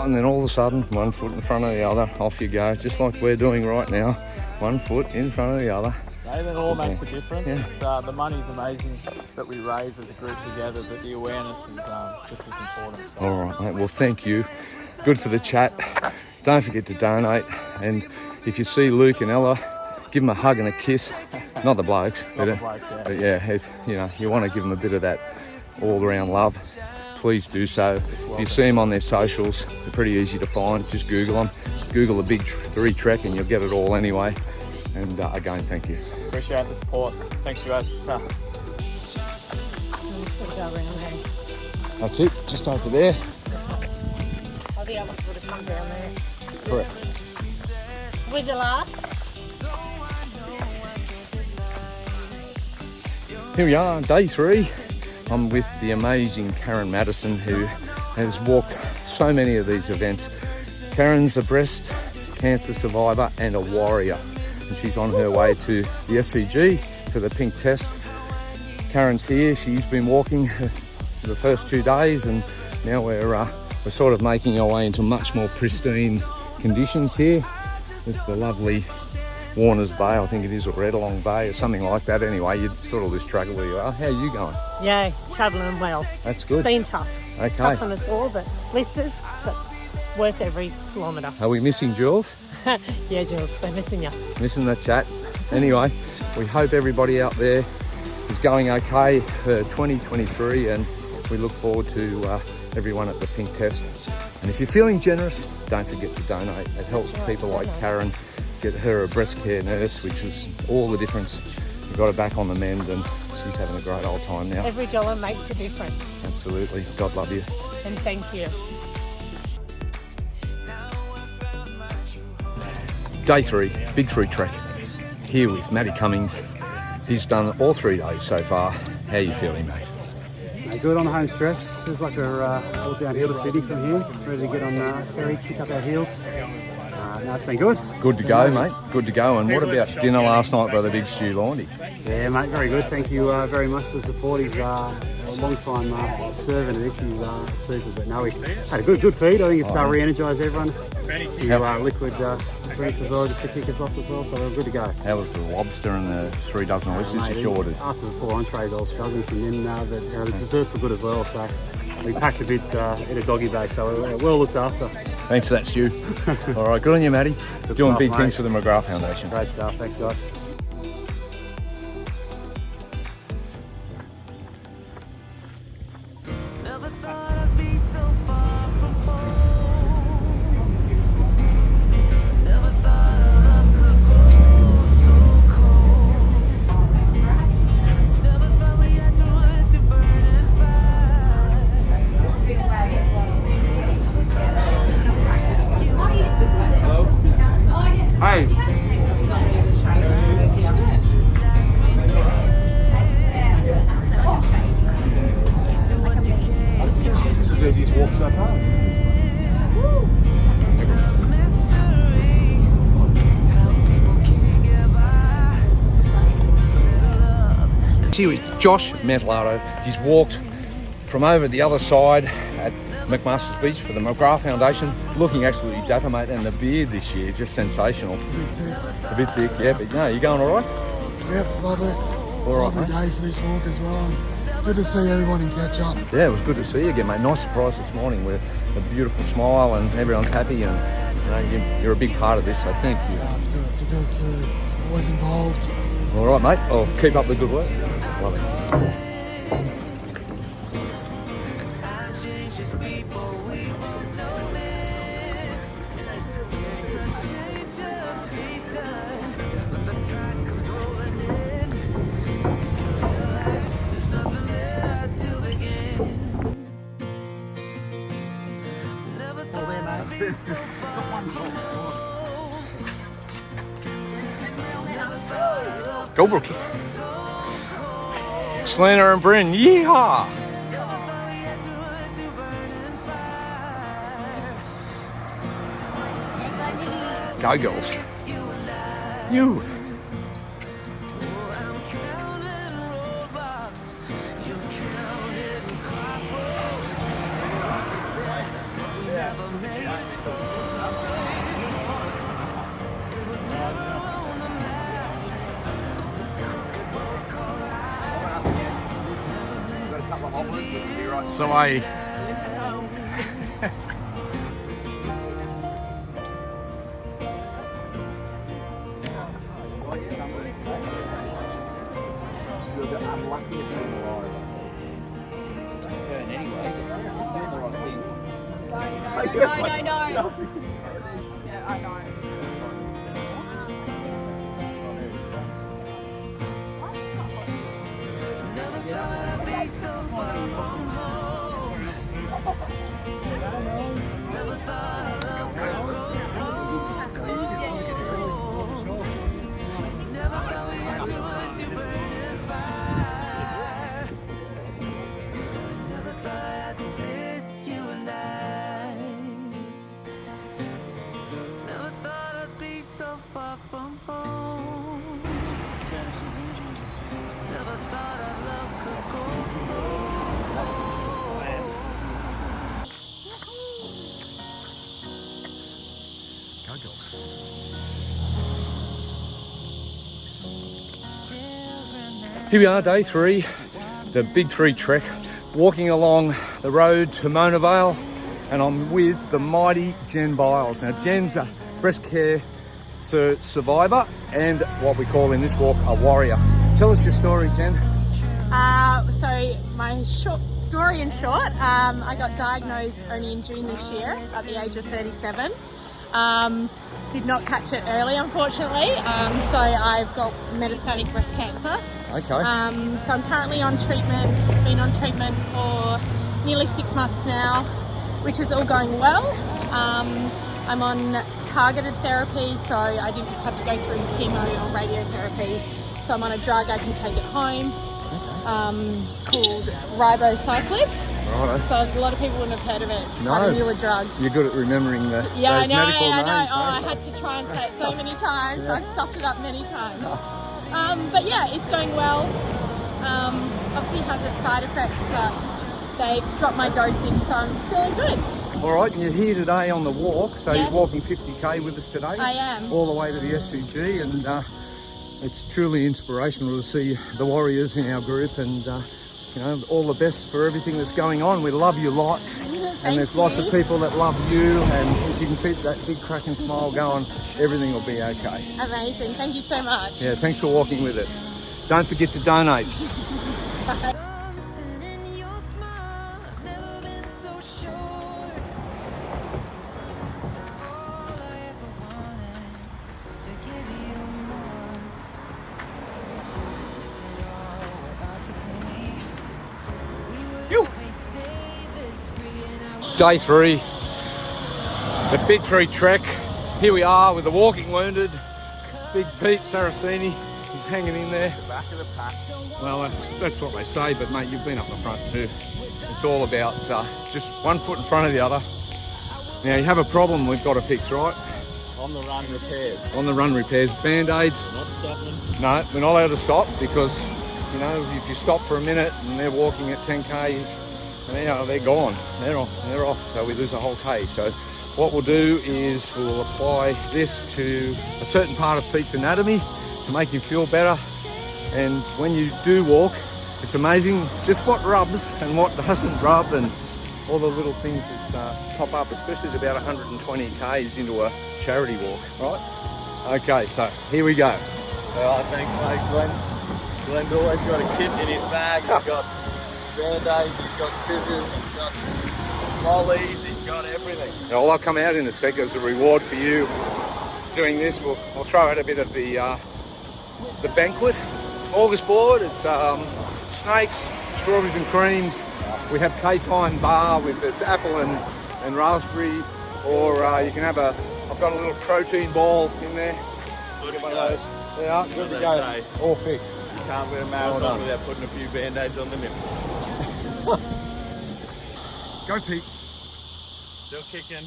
S1: and then all of a sudden, one foot in front of the other, off you go, just like we're doing right now. One foot in front of the other.
S15: Hey, that all makes a difference.
S1: Yeah.
S15: It's, the money's amazing that we raise as a group together, but the awareness is just as important. So.
S1: All right, mate. Well, thank you. good for the chat. Don't forget to donate, and if you see Luke and Ella, give them a hug and a kiss. Not the blokes, but yeah, if you want to give them a bit of that all-around love, please do so. If you see them on their socials, they're pretty easy to find. Just Google them. Google the Big 3 Trek and you'll get it all anyway. And again, thank you.
S15: Appreciate the support. Thanks, you guys.
S1: That's it, just over there.
S7: Oh, the others would have come down there.
S1: Correct.
S7: With the last.
S1: Here we are, day 3. I'm with the amazing Karen Madison, who has walked so many of these events. Karen's a breast cancer survivor and a warrior, and she's on her way to the SCG for the pink test. Karen's here. She's been walking the first 2 days, and now we're sort of making our way into much more pristine conditions here. With the lovely Warner's Bay, I think it is, or Redalong Bay, or something like that. Anyway, you'd sort of lose track of where you are. How are you going?
S7: Yeah, travelling well.
S1: That's good.
S7: Been tough.
S1: Okay.
S7: Tough on us all, but blisters, but worth every kilometre.
S1: Are we missing Jules?
S7: Yeah, Jules, we're missing you.
S1: Missing the chat. Anyway, we hope everybody out there is going okay for 2023, and we look forward to everyone at the pink test. And if you're feeling generous, don't forget to donate. It helps people like Karen get her a breast care nurse, which is all the difference. We've got her back on the mend, and she's having a great old time now.
S7: Every dollar makes a difference.
S1: Absolutely. God love you.
S7: And thank you.
S1: Day 3, Big 3 Trek. Here with Matty Cummings. He's done all 3 days so far. How are you feeling, mate?
S12: Good on the home stretch. Feels like we're all downhill to Sydney from here. Ready to get on ferry, kick up our heels. No, it's been good.
S1: Good to go, mate. Good to go. And what about dinner last night by the big Stu Laundy?
S12: Yeah, mate, very good. Thank you very much for the support. He's a long-time servant of this. He's super. But no, we had a good feed. I think it's re-energised everyone. A few liquid drinks as well, just to kick us off as well. So we're good to go.
S1: How was the lobster and the 3 dozen oysters that you ordered?
S12: After the 4 entrees, I was struggling from then. But the desserts were good as well. So we packed a bit in a doggy bag, so we're well looked after.
S1: Thanks for that, Stu. All right, good on you, Matty. Doing
S12: stuff,
S1: big
S12: mate.
S1: things for the Mcgrath Foundation.
S12: Great stuff. Thanks, guys.
S14: Never thought I'd be so far from home. Never thought our love could grow so cold. Never thought we had to run through burning fire.
S1: Hey.
S11: This is easiest walk so far.
S1: Here with Josh Mentalato. He's walked from over the other side at McMaster's Beach for the Mcgrath Foundation, looking absolutely dapper, mate, and the beard this year is just sensational. A bit thick, yeah, but no, you going all right?
S16: Yep, love it.
S1: All right,
S16: Lovely day for this walk as well. Good to see everyone and catch up.
S1: Yeah, it was good to see you again, mate. Nice surprise this morning with a beautiful smile and everyone's happy, and you're a big part of this, so thank you.
S16: Yeah, it's good. It's a good crew. Always involved.
S1: All right, mate. I'll keep up the good work. Love it. Go, Brookie. Selena and Bryn, yeehaw! Go, girls. You. So
S8: Yeah, I know.
S14: Never thought I'd be so far from home. Never thought our love could grow so cold. Never thought we had to run through burning fire. Never thought I had to miss you and I. Never thought I'd be so far from home. Never thought our love could grow so
S1: Go girls. Here we are, day 3, the Big 3 trek, walking along the road to Mona Vale, and I'm with the mighty Jen Biles. Now Jen's a breast care survivor and what we call in this walk a warrior. Tell us your story, Jen.
S8: So my short story in short, I got diagnosed only in June this year at the age of 37. Did not catch it early, unfortunately. So I've got metastatic breast cancer.
S1: Okay.
S8: So I'm currently on treatment, been on treatment for nearly 6 months now, which is all going well. I'm on targeted therapy, so I didn't have to go through chemo or radiotherapy. So I'm on a drug I can take at home called ribocyclic.
S1: Right.
S8: So a lot of people wouldn't have heard of it. It's quite a newer drug.
S1: You're good at remembering those medical names.
S8: I had to try and say it so many times.
S1: Yeah.
S8: I've stuffed it up many times. But yeah, it's going well. Obviously it has its side effects, but they've dropped my dosage, so I'm feeling good.
S1: All right, and you're here today on the walk, so
S8: Yes.
S1: you're walking 50k with us today.
S8: I am.
S1: All the way to the SCG, and it's truly inspirational to see the warriors in our group, and you know, all the best for everything that's going on. We love you lots, and there's lots of people that love you, and if you can keep that big cracking smile going, everything will be okay.
S8: Amazing. Thank you so much.
S1: Yeah, thanks for walking with us. Don't forget to donate. Day 3, the Big 3 trek. Here we are with the walking wounded, Big Pete Saraceni. He's hanging in there.
S4: The back of the pack.
S1: Well, that's what they say, but mate, you've been up the front too. It's all about just one foot in front of the other. Now, you have a problem we've got to fix, right?
S10: On the run repairs.
S1: On the run repairs. Band-aids.
S10: We're not stopping.
S1: No, we're not allowed to stop because, you know, if you stop for a minute and they're walking at 10Ks, you know, they're gone. They're off, so we lose a whole K. So what we'll do is we'll apply this to a certain part of Pete's anatomy to make him feel better. And when you do walk, it's amazing just what rubs and what doesn't rub, and all the little things that pop up, especially at about 120 Ks into a charity walk, right? Okay, so here we go.
S10: Alright, thanks mate, Glenn's always got a kit in his bag. He's got band-aids, he's got scissors, he's got lollies, he's got everything.
S1: Now, I'll come out in a sec as a reward for you doing this. We'll throw out a bit of the banquet. Smorgasbord, it's snakes, strawberries and creams. We have K-Time bar with its apple and raspberry, or you can have I've got a little protein ball in there.
S10: Good to
S1: One
S10: go.
S1: of those. They are good to go. All fixed.
S10: You can't win a marathon
S1: Well done.
S10: without putting a few band-aids on the nipples.
S1: Go, Pete.
S10: Still kicking.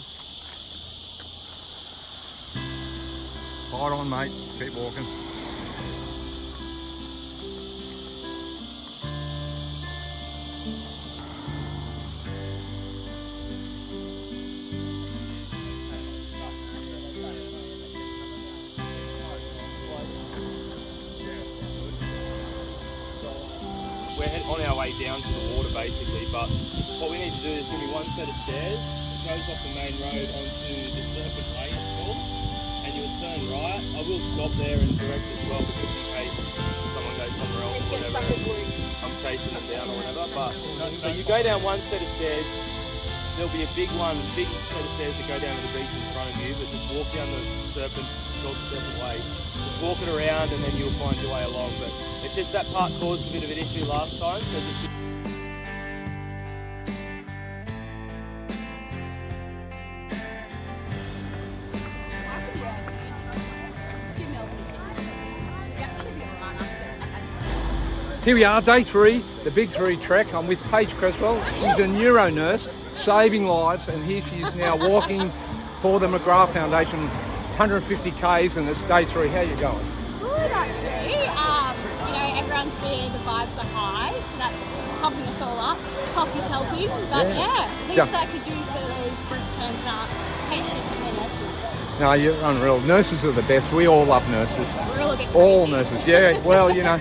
S1: Fight on, mate. Keep walking.
S10: We're on our way down to the water basically, but what we need to do is give me one set of stairs. It goes off the main road onto the Serpent Way, it's called, and you'll turn right. I will stop there and direct as well, because in case someone goes somewhere else or whatever, I'm chasing them down or whatever. But so you go down one set of stairs, there'll be a big set of stairs that go down to the beach in front of you, but just walk down the serpent, called the Serpent Way. Just walk it around and then you'll find your way along. But it's just that part caused a bit of an issue last time, so just
S1: Here we are, day 3, the Big 3 trek. I'm with Paige Creswell. She's a neuro nurse, saving lives, and here she is now walking for the Mcgrath Foundation, 150 Ks, and it's day 3. How you going?
S8: Good, actually. You know, everyone's here, the vibes are high, so that's pumping us all up. Coffee's helping, but yeah, least I could do for those breast cancer patients and their nurses.
S1: No, you're unreal. Nurses are the best. We all love nurses.
S8: We're all a bit crazy.
S1: All nurses, yeah. Well, you know,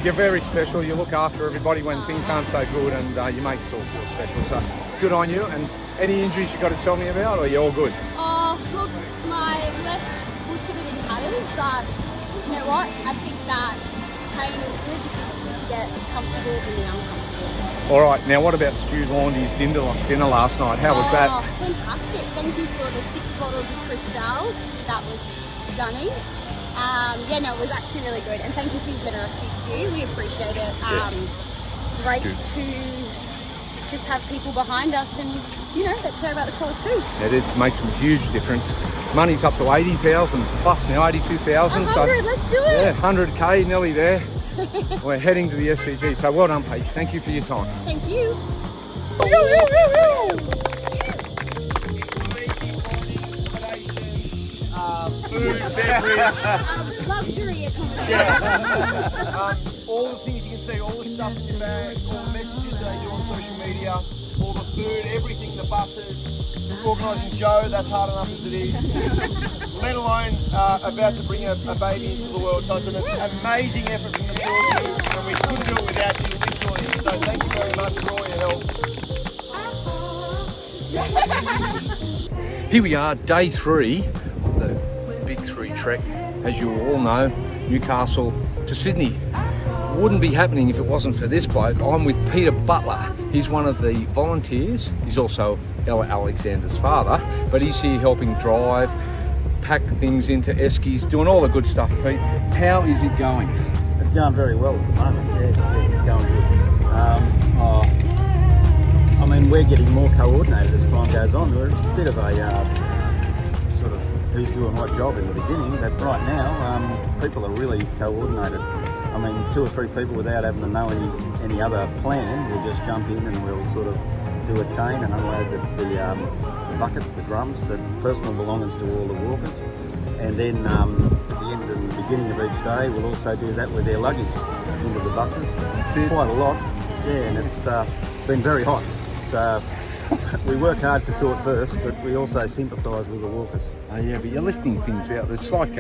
S1: you're very special. You look after everybody when things aren't so good, and you make us all feel special. So good on you. And any injuries you got to tell me about, or are you all good?
S8: Oh, look, my left foot's a bit in tatters, but you know what? I think that pain is good because it's good to get comfortable in the uncomfortable.
S1: All right. Now, what about Stu Laundy's dinner last night? How was that?
S8: Fantastic. Thank you for the 6 bottles of Cristal. That was stunning. Yeah, no, it was actually really good. And thank you for your generosity, Stu. We appreciate it. Great to just have people behind us and, you know, that care about the cause too.
S1: It makes a huge difference. Money's up to 80,000 plus now, 82,000.
S8: 100,
S1: so
S8: let's do it.
S1: Yeah, 100K, nearly there. We're heading to the SCG. So well done, Paige. Thank you for your time.
S8: Thank you.
S10: food, beverage,
S8: luxury
S10: all the things you can see, all the stuff in your bag, all the messages they do on social media, all the food, everything, the buses, organising Joe, that's hard enough as it is. Let alone about to bring a baby into the world. So it's an amazing effort from the two of you, and we couldn't do it without you literally. So thank you very much for all your help.
S1: Here we are, day 3 of the Big 3 trek. As you all know, Newcastle to Sydney. Wouldn't be happening if it wasn't for this bloke. I'm with Peter Butler. He's one of the volunteers. He's also Ella Alexander's father, but he's here helping drive, pack things into eskies, doing all the good stuff, Pete. How is it going?
S17: It's going very well at the moment, yeah, it's going good. I mean, we're getting more coordinated as time goes on. We're a bit of a sort of who's doing what job in the beginning, but right now people are really coordinated. I mean, 2 or 3 people without having to know any other plan will just jump in and we'll sort of do a chain and unload the buckets, the drums, the personal belongings to all the walkers. And then at the end and the beginning of each day, we'll also do that with their luggage into the buses. Quite a lot, yeah, and it's been very hot. So we work hard for short bursts, but we also sympathise with the walkers.
S1: Oh yeah, but you're lifting things out. It's like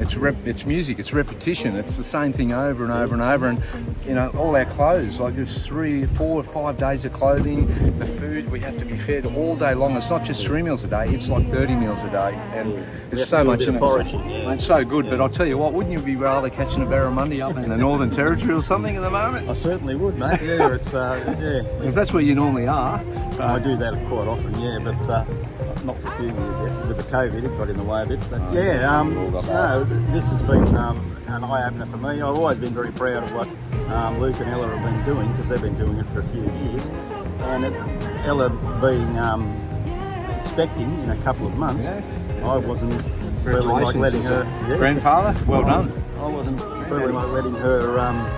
S1: it's music, it's repetition. It's the same thing over and over and over. And you know, all our clothes, like there's 3, 4, 5 days of clothing. The food, we have to be fed all day long. It's not just 3 meals a day, it's like 30 meals a day. And it's so much in it. It's so good, but I'll tell you what, wouldn't you be rather catching a barramundi up in the Northern Territory or something at the moment?
S17: I certainly would, mate. Yeah, it's yeah.
S1: Because that's where you normally are.
S17: I do that quite often, yeah, but not for a few years yet. With the COVID, it got in the way a bit. But yeah, no, this has been an eye-opener for me. I've always been very proud of what Luke and Ella have been doing, because they've been doing it for a few years. And Ella being expecting in a couple of months, I wasn't feeling like letting her...
S1: Grandfather, well done.
S17: I wasn't feeling like letting her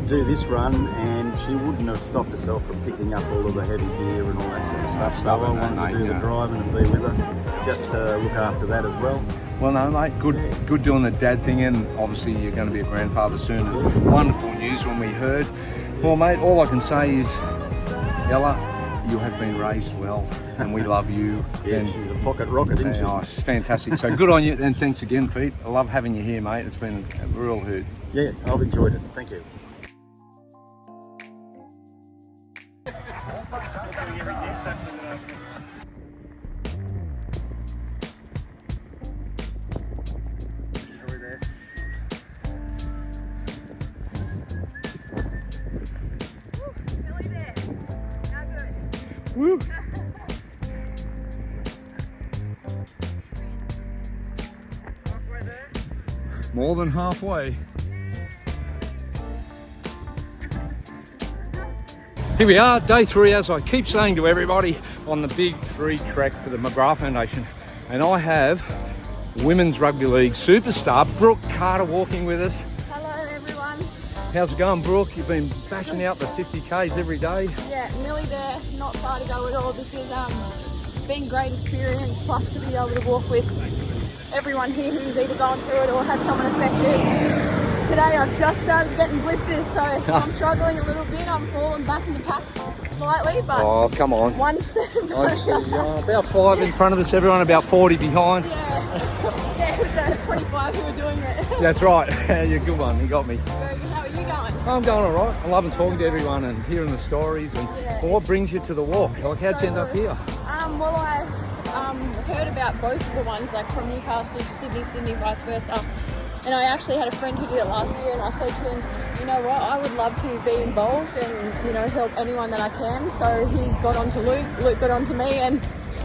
S17: do this run, and she wouldn't have stopped herself from picking up all of the heavy gear and all that sort of stuff. So I wanted to do the driving and be with her, just to look after that as well.
S1: Well, no, mate, good doing the dad thing, and obviously you're going to be a grandfather soon. And wonderful news when we heard. Well, mate, all I can say is, Ella, you have been raised well, and we love you.
S17: Yeah, and she's a pocket rocket, isn't she?
S1: Oh, it's fantastic. So good on you, and thanks again, Pete. I love having you here, mate. It's been a real hoot.
S17: Yeah, I've enjoyed it. Thank you.
S1: Woo. More than halfway. Here we are, day 3, as I keep saying to everybody, on the Big 3 trek for the Mcgrath Foundation. And I have Women's Rugby League superstar Brooke Carter walking with us.
S8: Hello everyone.
S1: How's it going, Brooke? You've been bashing out the 50Ks every day.
S8: Yeah, nearly there, not far to go at all. This has been a great experience, plus to be able to walk with everyone here who's either gone through it or had someone affected. Today I've just started getting blisters, so I'm struggling a little bit. I'm falling back in the pack slightly, but
S1: oh, come on.
S8: One step.
S1: I see, about 5 in front of us, everyone about 40 behind.
S8: Yeah, with the 25 who are doing it.
S1: That's right. You're a good one. You got me.
S8: Very good. How are you going?
S1: I'm going all right. I love talking to everyone and hearing the stories. And well, what brings you to the walk? Like, how'd you end up here?
S8: Well, I heard about both of the ones, like from Newcastle to Sydney, vice versa. And I actually had a friend who did it last year, and I said to him, you know what, I would love to be involved and, you know, help anyone that I can. So he got on to Luke got on to me, and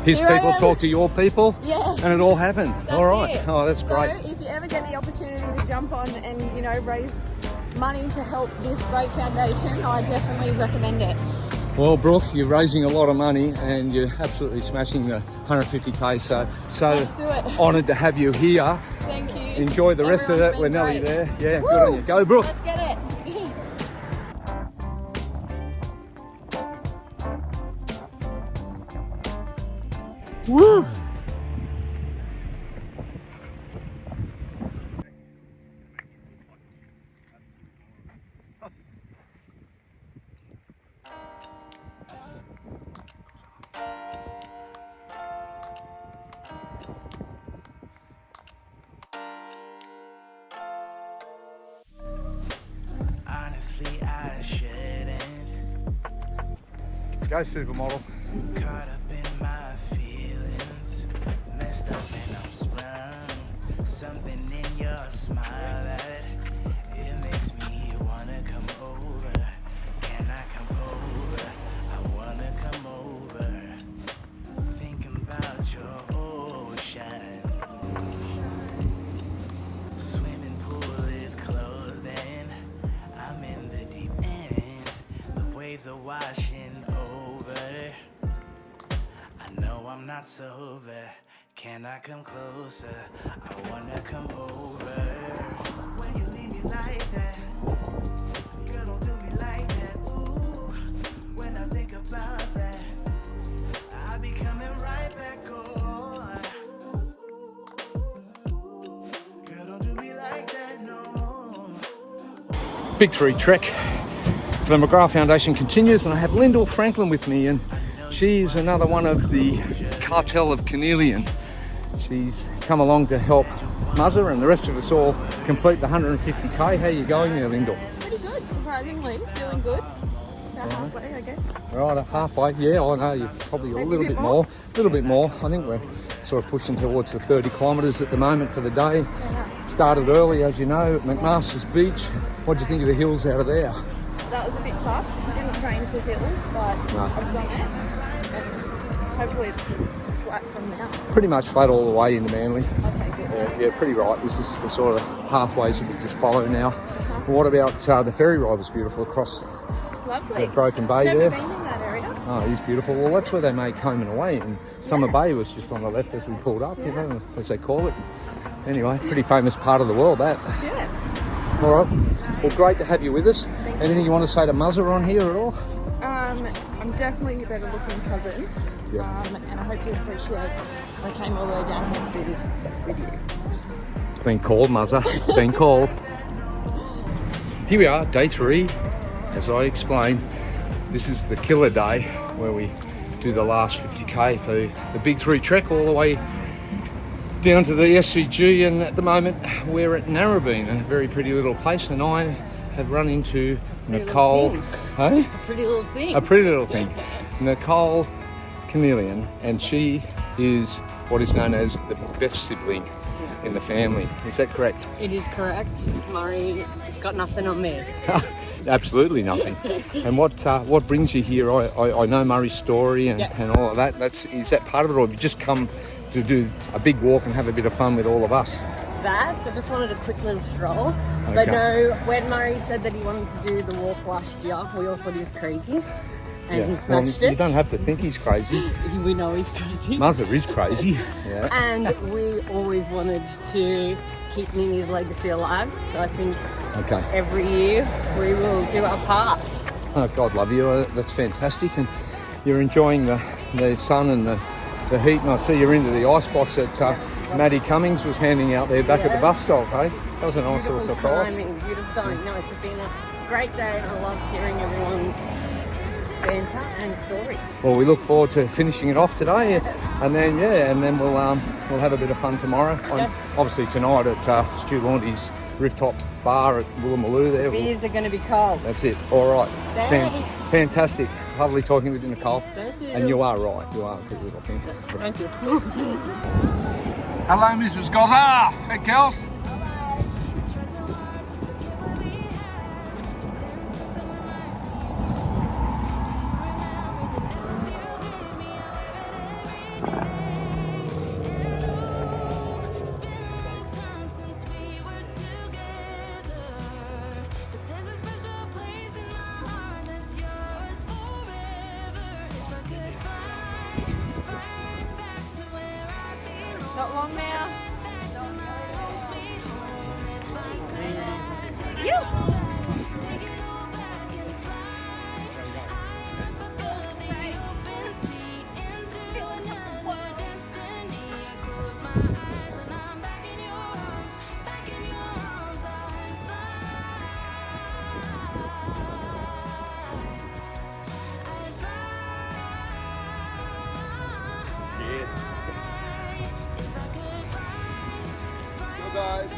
S1: his people talk to your people,
S8: yeah,
S1: and it all happened. All right.
S8: It.
S1: Oh, that's great.
S8: So if you ever get the opportunity to jump on and, you know, raise money to help this great foundation, I definitely recommend it.
S1: Well, Brooke, you're raising a lot of money and you're absolutely smashing the 150K. So honoured to have you here.
S8: Thank you.
S1: Enjoy the rest of it. We're nearly there. Yeah, good on you. Go, Brooke.
S8: Let's get it.
S1: Woo!
S14: Honestly, I shouldn't.
S1: Go, supermodel.
S14: Caught up in my feelings, messed up and I'm sprung. Something in your smile that it makes me wanna come over. Can I come over? I wanna come over. Thinking about your ocean. Swimming pool is closed and I'm in the deep end. The waves are washing over. I know I'm not sober. Can I come closer? I wanna come over. When you leave me like that, girl, don't do me like that. Ooh, when I think about that, I'll be coming right back on. Girl, don't do me like that, no.
S1: Big 3 trek for the Mcgrath Foundation continues, and I have Lyndall Franklin with me, and she's another one of the cartel of Carnelian. She's come along to help Muzzer and the rest of us all complete the 150K. How are you going there, Lyndall?
S8: Pretty good, surprisingly. Feeling good. About halfway, I guess.
S1: Right, halfway, yeah, I know, you're probably a little bit more. A little bit more. I think we're sort of pushing towards the 30 kilometres at the moment for the day. Started early, as you know, at McMaster's Beach. What do you think of the hills out of there?
S8: That was a bit tough. I didn't train for hills, but I've done it. And hopefully it's just flat from now.
S1: Pretty much flat all the way into Manly.
S8: Okay, good.
S1: Yeah, pretty right. This is the sort of pathways that we just follow now. What about the ferry ride? Was beautiful across
S8: Lovely.
S1: the Broken Bay
S8: Never
S1: there.
S8: been in that area.
S1: Oh, it is beautiful. Well, that's where they make home and away. And Summer Bay was just on the left as we pulled up, you know, as they call it. Anyway, pretty famous part of the world, that.
S8: Yeah.
S1: All right. Well, great to have you with us. Anything you want to say to Muzzer on here at all?
S8: I'm definitely your better looking cousin.
S1: Yeah.
S8: And I hope you appreciate I came all the way down here to do this with you.
S1: It's been called, Muzzer. Been called. Here we are, day 3. As I explained, this is the killer day where we do the last 50K for the Big 3 trek all the way down to the SCG, and at the moment we're at Narrabeen, a very pretty little place, and I have run into Nicole. Hey?
S8: A pretty little thing.
S1: A pretty little thing. Nicole Carnelian, and she is what is known as the best sibling in the family. Is that correct?
S18: It is correct. Murray's got nothing on me.
S1: Absolutely nothing. And what brings you here? I know Murray's story and all of that. Is that part of it, or have you just come to do a big walk and have a bit of fun with all of us?
S18: that. I just wanted a quick little stroll. But no, when Murray said that he wanted to do the walk last year, we all thought he was crazy. And he smashed it.
S1: You don't have to think he's crazy.
S18: We know he's crazy.
S1: Muzzer is crazy. Yeah.
S18: And we always wanted to keep Nini's legacy alive. So I think every year we will do our part.
S1: Oh, God love you. That's fantastic. And you're enjoying the sun and the heat. And I see you're into the icebox that Maddie Cummings was handing out there back at the bus stop, hey? That was a nice little surprise.
S18: Beautiful timing. No, it's been a great day and I love hearing everyone's banter and stories.
S1: Well, we look forward to finishing it off today, and then we'll have a bit of fun tomorrow. Obviously tonight at Stu Laundy's rooftop bar at Woolloomooloo there.
S18: Beers are going to be cold.
S1: That's it. All right.
S18: Thanks.
S1: Fantastic. Lovely talking with you, Nicole.
S18: Thank you.
S1: And you are right. You are a good little thing.
S18: Thank you.
S1: Hello, Mrs. Gozza. Hey, Kels.
S8: Not long now.
S11: Guys,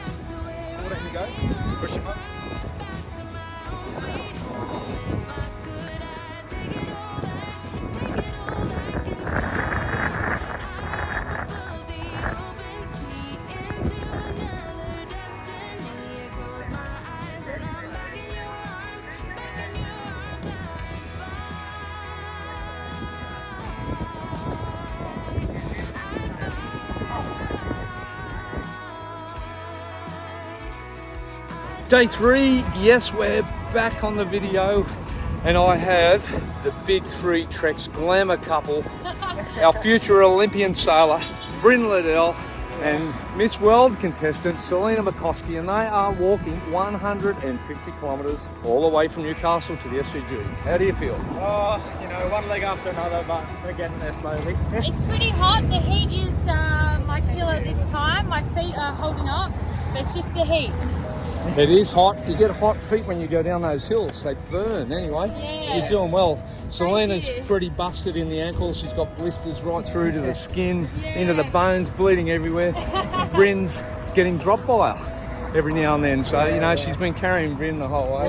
S11: we'll let you go. Push him up.
S1: Day 3, yes, we're back on the video, and I have the Big 3 Treks glamour couple, our future Olympian sailor, Bryn Liddell, and Miss World contestant, Selena McCoskey, and they are walking 150 kilometres all the way from Newcastle to the SCG. How do you feel?
S15: Oh, you know, one leg after another, but we're getting there slowly.
S8: It's pretty hot. The heat is my killer this time. My feet are holding up. It's just the heat.
S1: It is hot. You get hot feet when you go down those hills. They burn anyway.
S8: Yes.
S1: You're doing well. Selena's pretty busted in the ankles. She's got blisters right through to the skin, into the bones, bleeding everywhere. Bryn's getting dropped by her every now and then. So, you know, she's been carrying Bryn the whole way.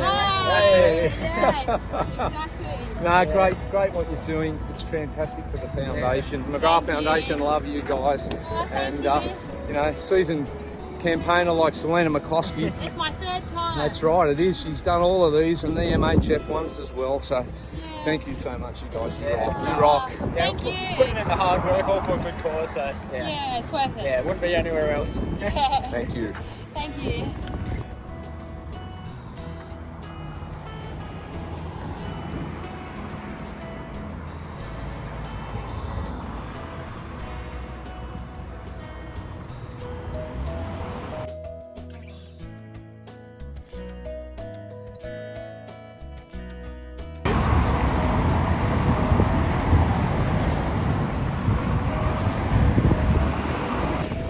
S1: No, great what you're doing. It's fantastic for the foundation. Mcgrath Foundation love you guys. And, you know, season campaigner like Selena McCoskey.
S8: It's my third time.
S1: That's right, it is. She's done all of these and the MHF ones as well. So thank you so much, you guys. You rock.
S8: Thank you.
S15: Putting in the hard work, all for a good cause. So
S8: Yeah, it's worth it.
S15: yeah, it wouldn't be anywhere else.
S1: Thank you.
S8: Thank you.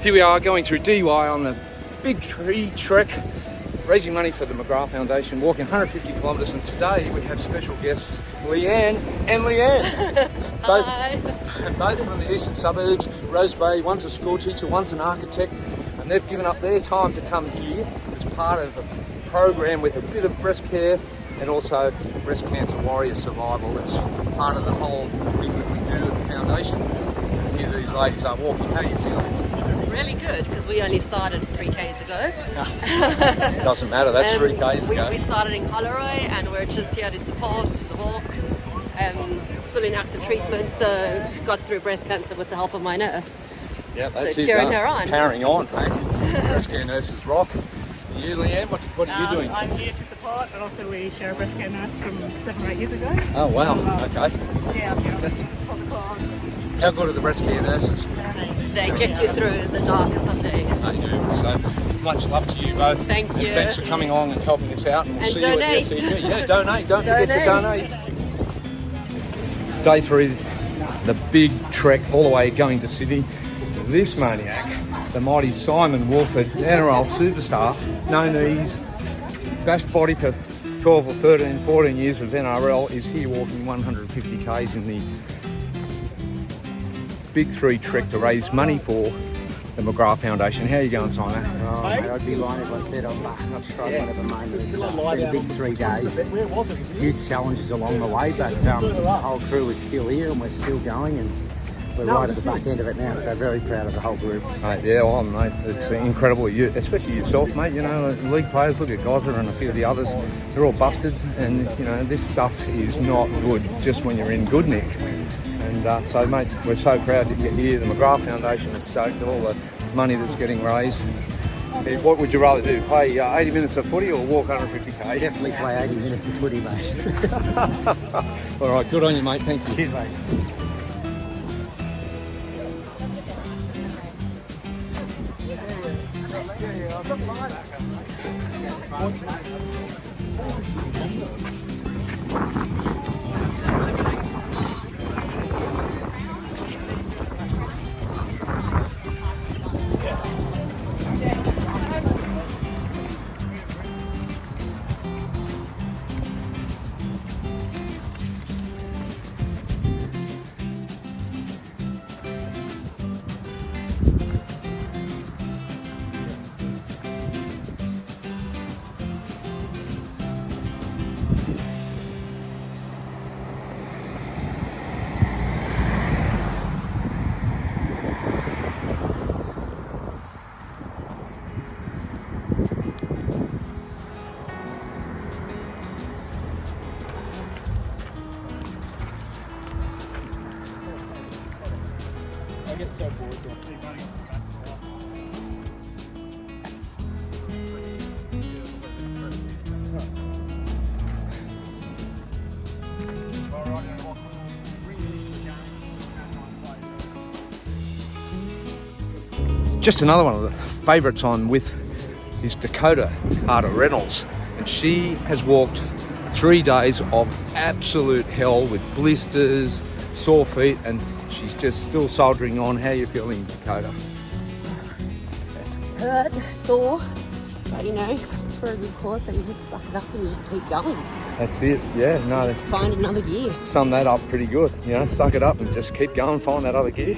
S1: Here we are going through DY on the Big Tree Trek, raising money for the Mcgrath Foundation, walking 150 kilometres, and today we have special guests, Leanne and Leanne. Both from the eastern suburbs, Rose Bay. One's a school teacher, one's an architect, and they've given up their time to come here as part of a program with a bit of breast care and also breast cancer warrior survival. That's part of the whole thing that we do at the foundation. And here these ladies are walking. How are you feeling?
S18: Really good, because we only started 3Ks ago.
S1: Doesn't matter, that's 3Ks ago.
S18: We started in Coleroy and we're just here to support the walk. Still in active treatment, so got through breast cancer with the help of my nurse.
S1: Yeah, that's
S18: so
S1: it.
S18: cheering her on.
S1: Carrying on, hey? Rescue Nurses rock. You, Leanne, what are you doing?
S19: I'm here to support, but also we share a breast care nurse from 7 or 8 years ago.
S1: Oh wow,
S19: So,
S1: okay.
S19: yeah, I'm here obviously to support the cause.
S1: How good are the breast care nurses?
S18: They get you through the darkest of days.
S1: They do. So much love to you both.
S18: Thank you.
S1: And thanks for coming along and helping us out. And we'll
S18: And
S1: see
S18: donate.
S1: you at the SCG. Yeah, donate. Don't forget to donate. Day 3, the big trek all the way going to Sydney. This maniac, the mighty Simon Wolford, NRL superstar, no knees, bashed body for 12 or 13, 14 years of NRL, is here walking 150 Ks in the Big 3 trek to raise money for the Mcgrath Foundation. How are you going, Simon?
S17: Oh, mate, I'd be lying if I said I'm not struggling at the moment. It's been a big 3 days. Huge challenges along the way, but the whole crew is still here and we're still going, and we're right at the back end of it now, so very proud of the whole group.
S1: Mate, yeah, well, mate, it's incredible. You, especially yourself, mate. You know, league players, look at Gozza and a few of the others. They're all busted, and you know this stuff is not good just when you're in good nick. And so, mate, we're so proud that you're here. The Mcgrath Foundation is stoked at all the money that's getting raised. What would you rather do? Play 80 minutes of footy or walk 150k?
S17: Definitely play 80 minutes of footy, mate.
S1: All right, good on you, mate. Thank you.
S17: Cheers, mate.
S10: I get so bored.
S1: Just another one of the favourites I'm with is Dakota Carter Reynolds, and she has walked 3 days of absolute hell with blisters, sore feet, and she's just still soldiering on. How are you feeling, Dakota?
S18: Hurt, sore, but you know, it's for a good cause, so you just suck it up and you just keep going.
S1: That's it. Yeah, no,
S18: Just find another gear.
S1: Sum that up pretty good. You know, suck it up and just keep going, find that other gear.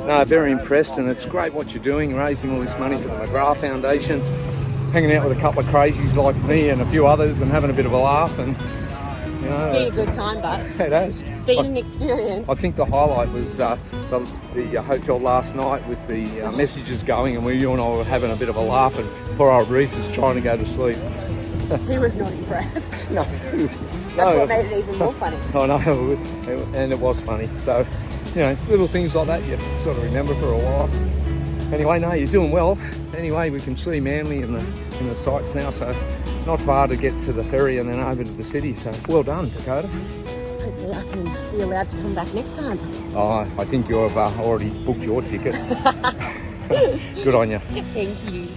S1: No, very impressed, and it's great what you're doing, raising all this money for the Mcgrath Foundation, hanging out with a couple of crazies like me and a few others and having a bit of a laugh, and you know,
S18: Been a good time, but
S1: it has.
S18: been an experience.
S1: I think the highlight was the hotel last night with the messages going, and you and I were having a bit of a laugh, and poor old Reese is trying to go to sleep.
S18: He was not impressed.
S1: No.
S18: That's what made it even more funny.
S1: I know, and it was funny. So, you know, little things like that you sort of remember for a while. Anyway, no, you're doing well. Anyway, we can see Manly in the sights now, so not far to get to the ferry and then over to the city. So, well done, Dakota.
S18: Hopefully I can be allowed to come back next time.
S1: Oh, I think you've already booked your ticket. Good on you.
S18: Thank you.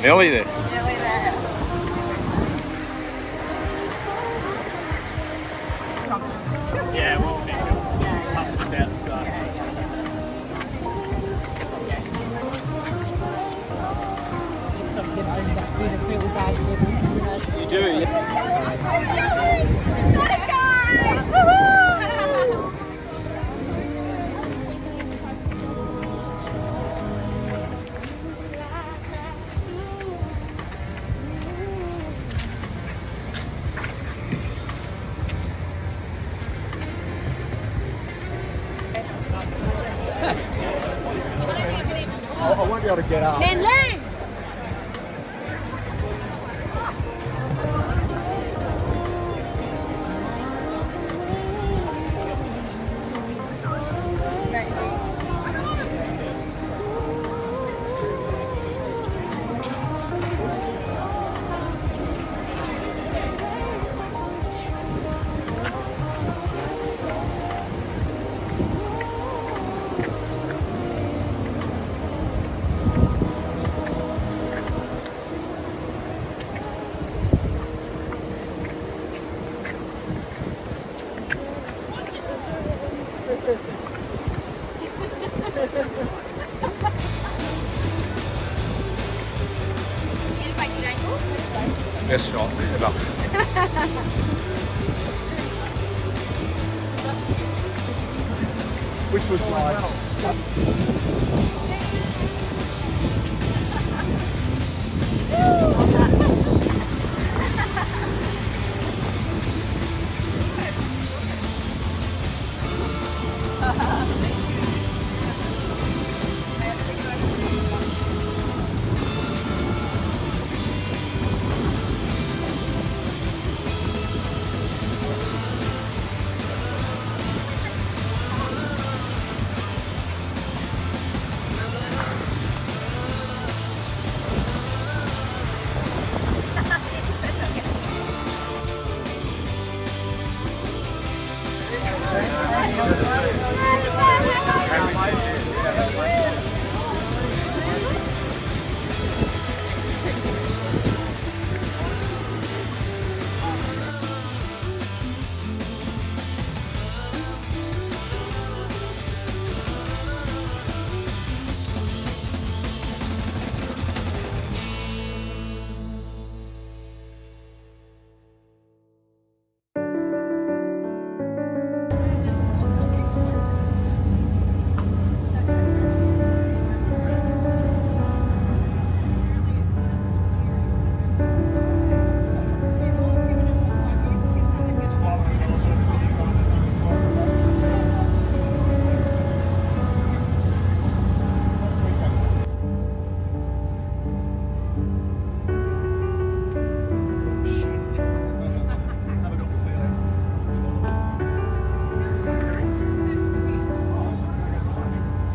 S1: Nearly there.
S5: Nearly there.
S9: Yeah, we'll pick a couple steps. So. You do, yeah.
S11: I won't be able to get up.
S8: Manly!
S1: Best shot ever.
S11: Which was like...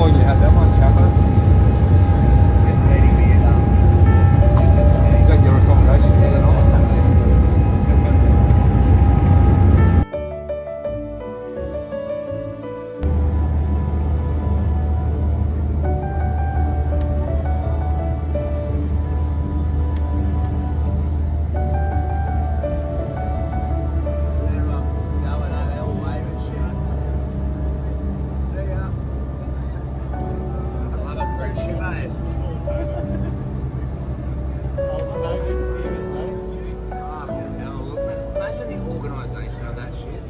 S1: You had that one, Chapo? Is that your accommodation for the night?
S4: Imagine the organisation of that shit.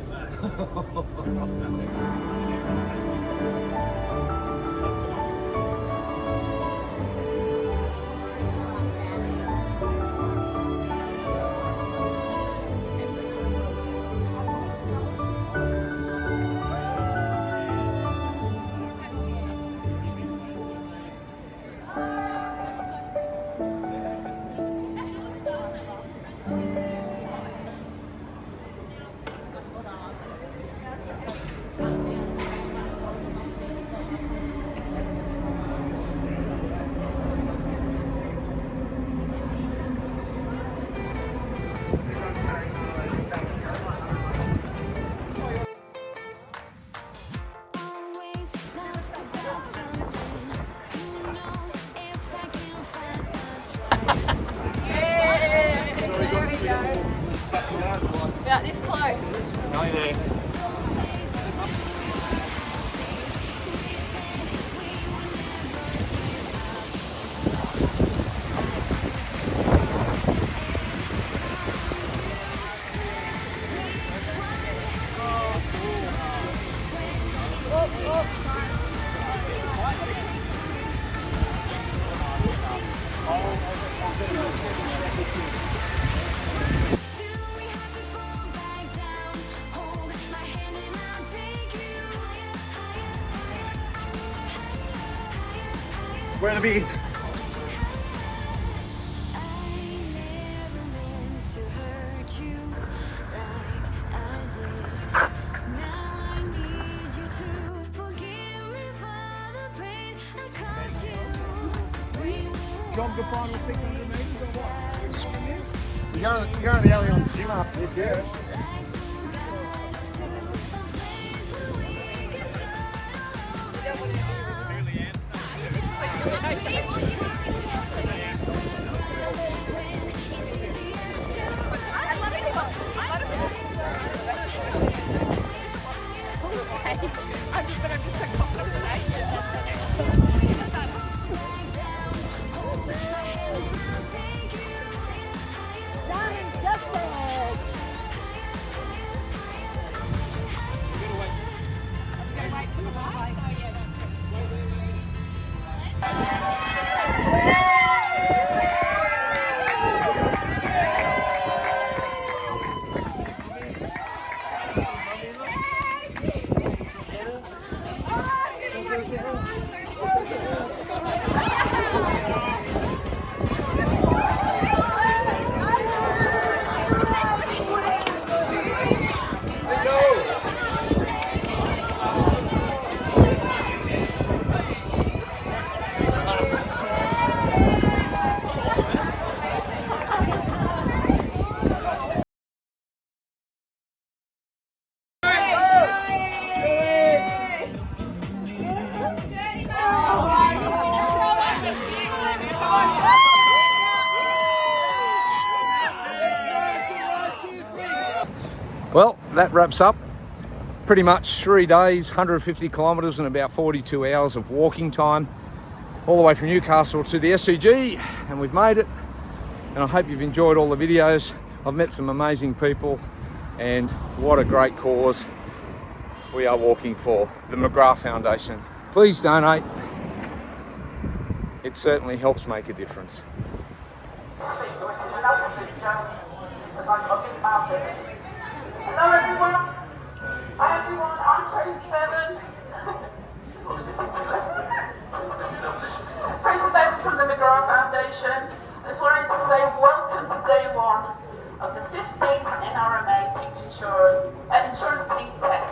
S8: About this close.
S15: Nearly there.
S11: Where are the beads?
S13: Jog the final 600 metres or what? You're going to the alley on the gym after this, yeah?
S1: Well, that wraps up pretty much 3 days, 150 kilometres and about 42 hours of walking time, all the way from Newcastle to the SCG, and we've made it. And I hope you've enjoyed all the videos. I've met some amazing people, and what a great cause we are walking for, the Mcgrath Foundation. Please donate. It certainly helps make a difference.
S20: Hello everyone. Hi everyone, I'm Tracy Bevan. Tracy Bevan from the Mcgrath Foundation. I just wanted to say welcome to day one of the 15th NRMA Insurance Pink Test.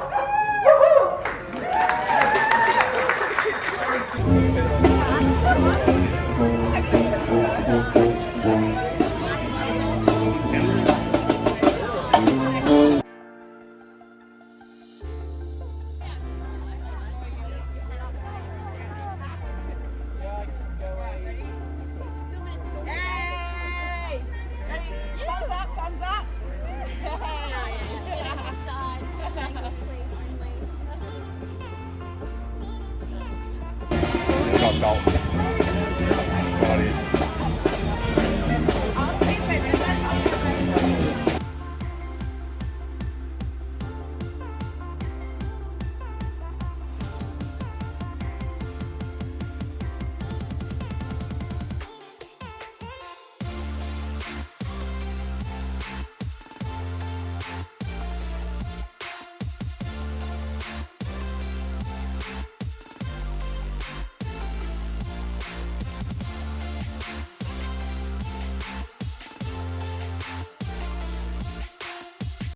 S1: Golf.